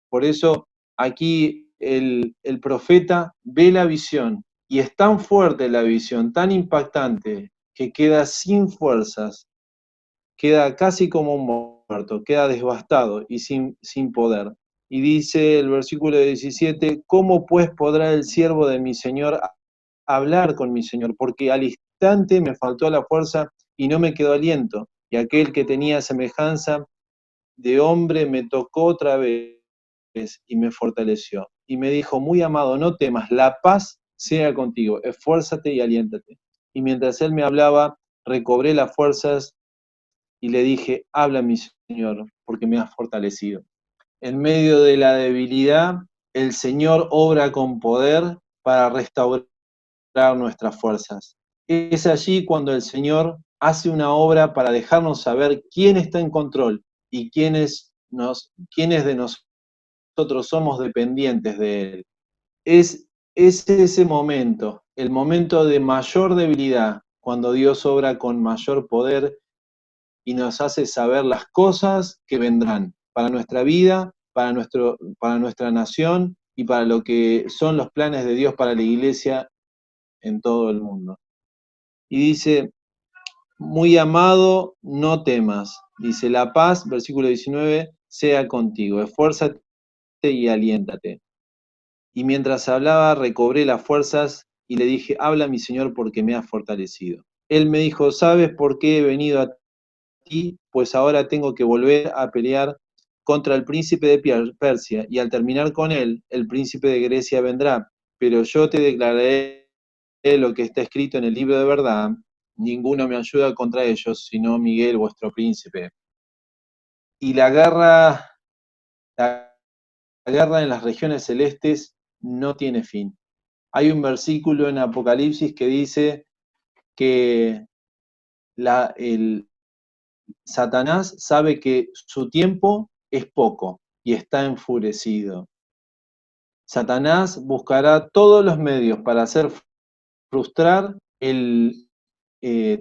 Por eso aquí el profeta ve la visión y es tan fuerte la visión, tan impactante, que queda sin fuerzas, queda casi como un muerto, queda devastado y sin poder. Y dice el versículo 17, ¿cómo pues podrá el siervo de mi Señor hablar con mi Señor? Porque al instante me faltó la fuerza y no me quedó aliento, y aquel que tenía semejanza de hombre me tocó otra vez y me fortaleció. Y me dijo, muy amado, no temas, la paz sea contigo, esfuérzate y aliéntate. Y mientras él me hablaba, recobré las fuerzas y le dije, habla mi Señor, porque me has fortalecido. En medio de la debilidad, el Señor obra con poder para restaurar nuestras fuerzas. Es allí cuando el Señor hace una obra para dejarnos saber quién está en control y quiénes de nosotros somos dependientes de Él. Es es ese momento, el momento de mayor debilidad, cuando Dios obra con mayor poder y nos hace saber las cosas que vendrán para nuestra vida, para nuestra nación y para lo que son los planes de Dios para la iglesia en todo el mundo. Y dice, muy amado, no temas. Dice, la paz, versículo 19, sea contigo, esfuérzate y aliéntate. Y mientras hablaba, recobré las fuerzas y le dije, habla mi Señor porque me has fortalecido. Él me dijo, ¿sabes por qué he venido a ti? Pues ahora tengo que volver a pelear contra el príncipe de Persia, y al terminar con él, el príncipe de Grecia vendrá. Pero yo te declararé lo que está escrito en el libro de verdad. Ninguno me ayuda contra ellos, sino Miguel, vuestro príncipe. Y la guerra en las regiones celestes no tiene fin. Hay un versículo en Apocalipsis que dice que el Satanás sabe que su tiempo es poco y está enfurecido. Satanás buscará todos los medios para hacer frustrar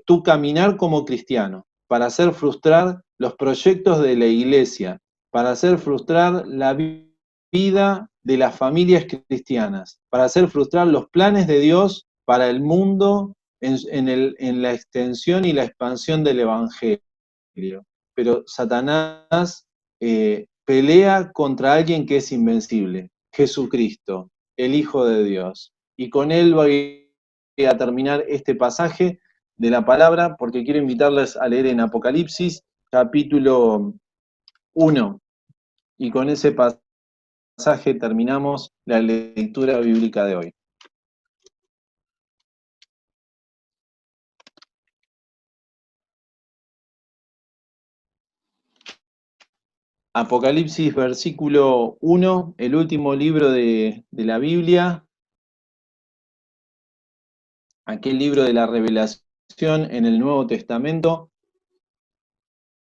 tu caminar como cristiano, para hacer frustrar los proyectos de la iglesia, para hacer frustrar la vida de las familias cristianas, para hacer frustrar los planes de Dios para el mundo en la extensión y la expansión del Evangelio. Pero Satanás pelea contra alguien que es invencible, Jesucristo, el Hijo de Dios. Y con él voy a terminar este pasaje de la palabra, porque quiero invitarles a leer en Apocalipsis, capítulo 1. Y con ese pasaje terminamos la lectura bíblica de hoy. Apocalipsis, versículo 1, el último libro de la Biblia, aquel libro de la revelación en el Nuevo Testamento,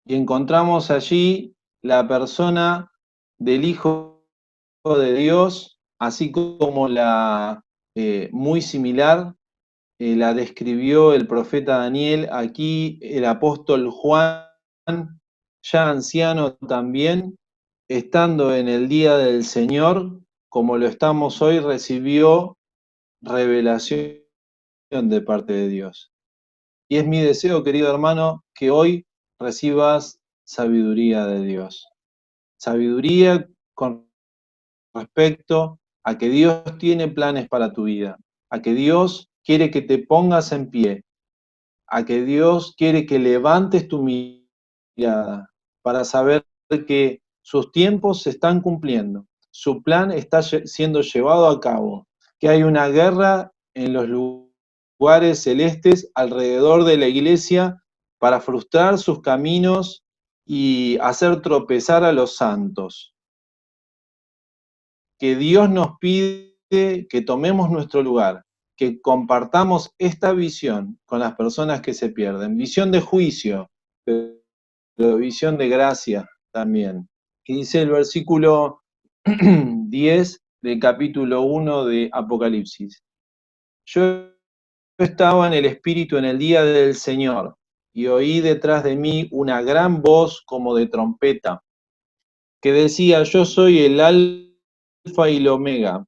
y encontramos allí la persona del Hijo de Dios, así como muy similar, la describió el profeta Daniel, aquí el apóstol Juan, ya anciano también, estando en el día del Señor, como lo estamos hoy, recibió revelación de parte de Dios. Y es mi deseo, querido hermano, que hoy recibas sabiduría de Dios. Sabiduría con respecto a que Dios tiene planes para tu vida, a que Dios quiere que te pongas en pie, a que Dios quiere que levantes tu mirada para saber que sus tiempos se están cumpliendo, su plan está siendo llevado a cabo, que hay una guerra en los lugares celestes alrededor de la iglesia para frustrar sus caminos y hacer tropezar a los santos. Que Dios nos pide que tomemos nuestro lugar, que compartamos esta visión con las personas que se pierden, visión de juicio, pero visión de gracia también. Y dice el versículo 10 del capítulo 1 de Apocalipsis. Yo estaba en el Espíritu en el día del Señor, y oí detrás de mí una gran voz como de trompeta, que decía, yo soy el Alfa y el Omega,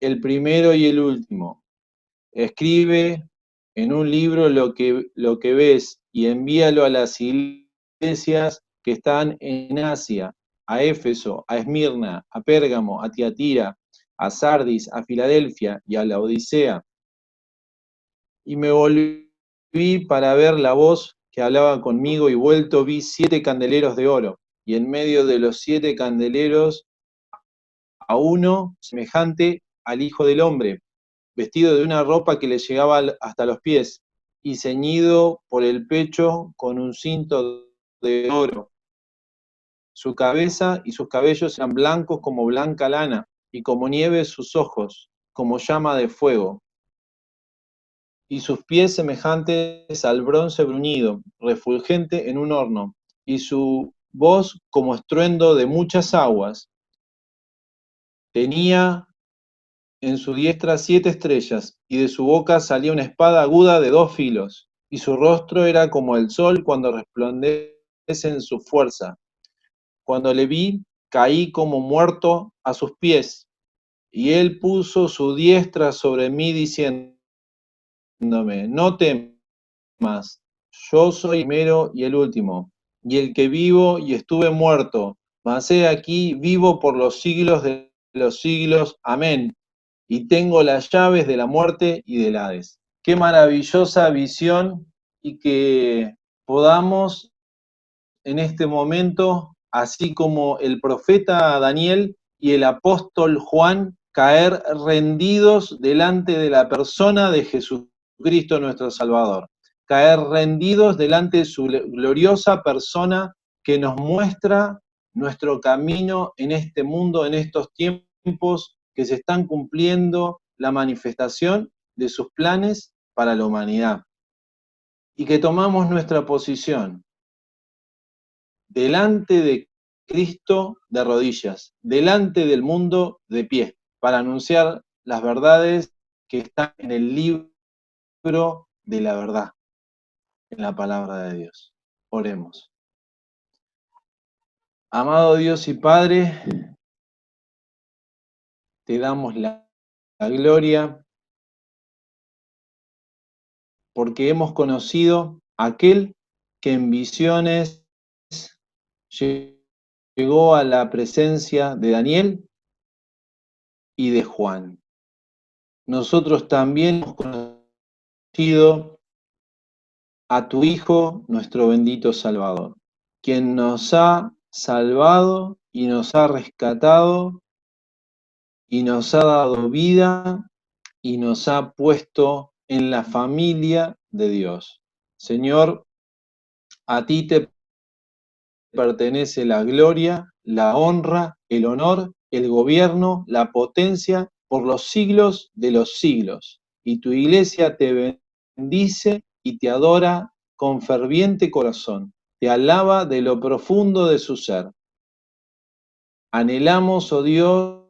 el primero y el último. Escribe en un libro lo que ves y envíalo a las iglesias que están en Asia, a Éfeso, a Esmirna, a Pérgamo, a Tiatira, a Sardis, a Filadelfia y a la Odisea. Y me volví para ver la voz que hablaba conmigo, y vuelto vi 7 candeleros de oro, y en medio de los 7 candeleros a uno semejante al Hijo del Hombre, vestido de una ropa que le llegaba hasta los pies, y ceñido por el pecho con un cinto de oro. Su cabeza y sus cabellos eran blancos como blanca lana, y como nieve sus ojos, como llama de fuego. Y sus pies semejantes al bronce bruñido, refulgente en un horno, y su voz como estruendo de muchas aguas. Tenía en su diestra 7 estrellas, y de su boca salía una espada aguda de 2 filos, y su rostro era como el sol cuando resplandece en su fuerza. Cuando le vi, caí como muerto a sus pies, y él puso su diestra sobre mí diciéndome, no temas, yo soy el primero y el último, y el que vivo y estuve muerto, mas he aquí vivo por los siglos de los siglos. Amén. Y tengo las llaves de la muerte y del Hades. Qué maravillosa visión, y que podamos en este momento, así como el profeta Daniel y el apóstol Juan, caer rendidos delante de la persona de Jesucristo nuestro Salvador, caer rendidos delante de su gloriosa persona que nos muestra nuestro camino en este mundo, en estos tiempos que se están cumpliendo la manifestación de sus planes para la humanidad. Y que tomamos nuestra posición delante de Cristo de rodillas, delante del mundo de pie, para anunciar las verdades que están en el libro de la verdad, en la palabra de Dios. Oremos. Amado Dios y Padre, te damos la gloria porque hemos conocido a aquel que en visiones llegó a la presencia de Daniel y de Juan. Nosotros también hemos conocido a tu Hijo, nuestro bendito Salvador, quien nos ha salvado y nos ha rescatado y nos ha dado vida y nos ha puesto en la familia de Dios. Señor, a ti te pertenece la gloria, la honra, el honor, el gobierno, la potencia por los siglos de los siglos. Y tu iglesia te bendice y te adora con ferviente corazón. Te alaba de lo profundo de su ser. Anhelamos, oh Dios,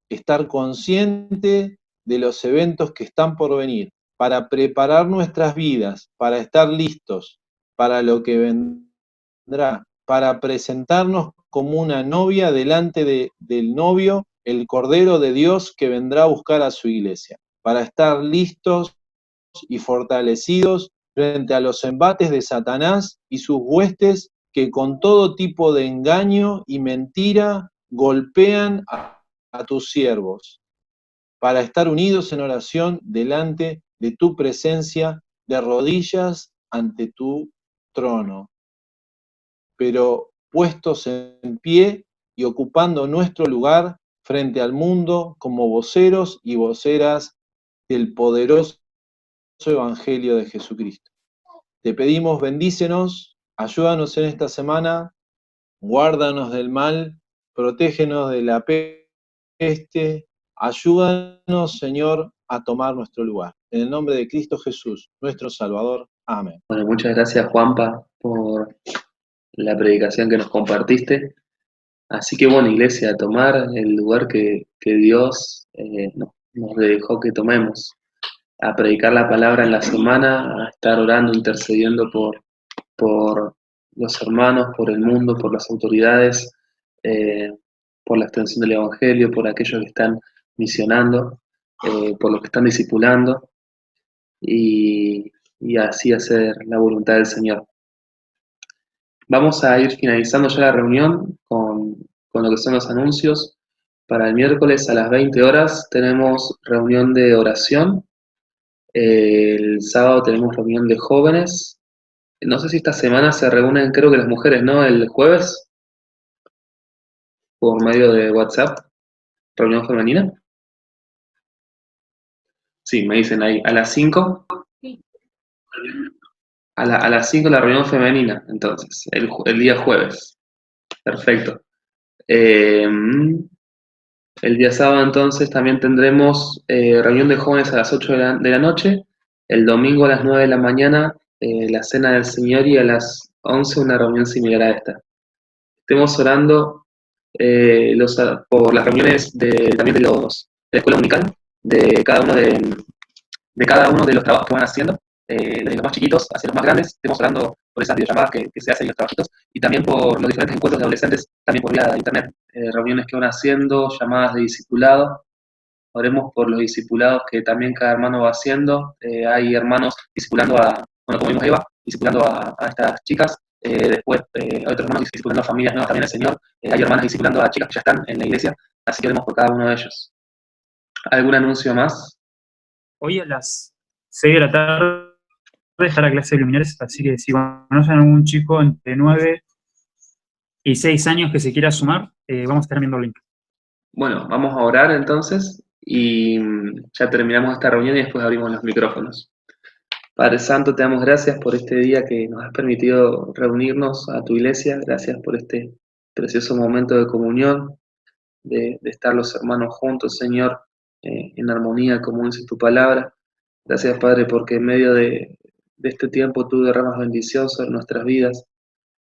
estar consciente de los eventos que están por venir, para preparar nuestras vidas, para estar listos para lo que vendrá, para presentarnos como una novia delante del novio, el Cordero de Dios que vendrá a buscar a su iglesia, para estar listos y fortalecidos frente a los embates de Satanás y sus huestes que con todo tipo de engaño y mentira golpean a tus siervos, para estar unidos en oración delante de tu presencia, de rodillas ante tu trono, pero puestos en pie y ocupando nuestro lugar frente al mundo como voceros y voceras del poderoso Evangelio de Jesucristo. Te pedimos, bendícenos, ayúdanos en esta semana, guárdanos del mal, protégenos de la peste, ayúdanos, Señor, a tomar nuestro lugar. En el nombre de Cristo Jesús, nuestro Salvador. Amén. Bueno, muchas gracias, Juanpa, por la predicación que nos compartiste. Así que bueno, iglesia, a tomar el lugar que Dios nos dejó que tomemos, a predicar la palabra en la semana, a estar orando, intercediendo por los hermanos, por el mundo, por las autoridades, eh, por la extensión del Evangelio, por aquellos que están misionando, por los que están discipulando, y así hacer la voluntad del Señor. Vamos a ir finalizando ya la reunión con lo que son los anuncios. Para el miércoles a las 20 horas tenemos reunión de oración. El sábado tenemos reunión de jóvenes. No sé si esta semana se reúnen, creo que las mujeres, ¿no? El jueves, por medio de WhatsApp, reunión femenina. Sí, me dicen ahí, a las 5. Sí. A las 5 la reunión femenina, entonces, el día jueves. Perfecto. El día sábado entonces también tendremos reunión de jóvenes a las 8 de la noche, el domingo a las 9 de la mañana la cena del Señor, y a las 11 una reunión similar a esta. Estemos orando por las reuniones también de la escuela dominical, de cada uno de cada uno de los trabajos que van haciendo, desde los más chiquitos hacia los más grandes. Estemos orando por esas videollamadas que se hacen en los trabajitos y también por los diferentes encuentros de adolescentes, también por vía de internet, reuniones que van haciendo, llamadas de discipulado. Oremos por los discipulados que también cada hermano va haciendo. Hay hermanos discipulando bueno, como vimos Eva, discipulando a estas chicas. Después hay otros hermanos discipulando a familias nuevas también al Señor. Hay hermanas discipulando a chicas que ya están en la iglesia. Así que oremos por cada uno de ellos. ¿Algún anuncio más? Hoy a las 6 de la tarde está la clase de luminares, así que si conocen a algún chico entre 9 y 6 años que se quiera sumar, vamos a estar viendo el link. Bueno, vamos a orar entonces y ya terminamos esta reunión y después abrimos los micrófonos. Padre Santo, te damos gracias por este día que nos has permitido reunirnos a tu iglesia. Gracias por este precioso momento de comunión, de estar los hermanos juntos, Señor, en armonía, como dice tu palabra. Gracias, Padre, porque en medio de este tiempo tú derramas bendición sobre nuestras vidas.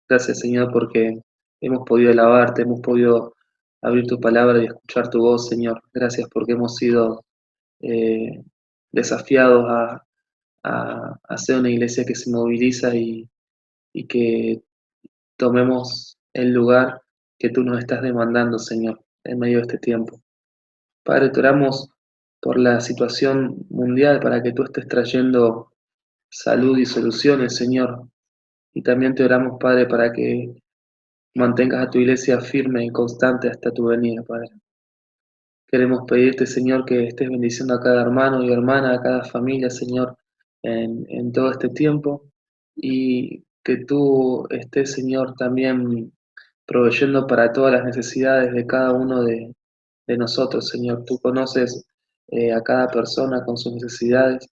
Gracias, Señor, porque hemos podido alabarte, hemos podido abrir tu palabra y escuchar tu voz, Señor. Gracias porque hemos sido desafiados a ser una iglesia que se moviliza y que tomemos el lugar que tú nos estás demandando, Señor, en medio de este tiempo. Padre, te oramos por la situación mundial para que tú estés trayendo salud y soluciones, Señor. Y también te oramos, Padre, para que mantengas a tu iglesia firme y constante hasta tu venida, Padre. Queremos pedirte, Señor, que estés bendiciendo a cada hermano y hermana, a cada familia, Señor, en todo este tiempo. Y que tú estés, Señor, también proveyendo para todas las necesidades de cada uno de nosotros, Señor. Tú conoces a cada persona con sus necesidades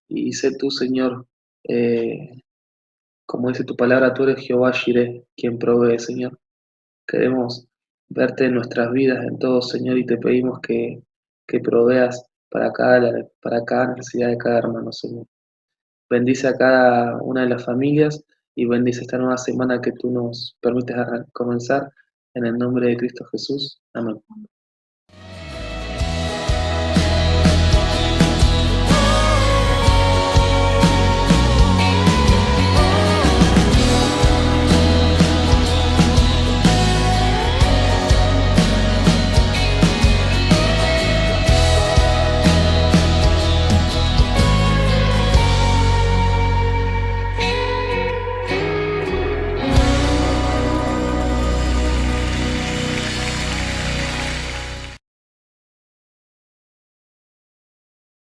y sé tú, Señor, como dice tu palabra, tú eres Jehová Jireh, quien provee, Señor. Queremos verte en nuestras vidas, en todo, Señor, y te pedimos que proveas para cada necesidad de cada hermano, Señor. Bendice a cada una de las familias y bendice esta nueva semana que tú nos permites comenzar. En el nombre de Cristo Jesús. Amén.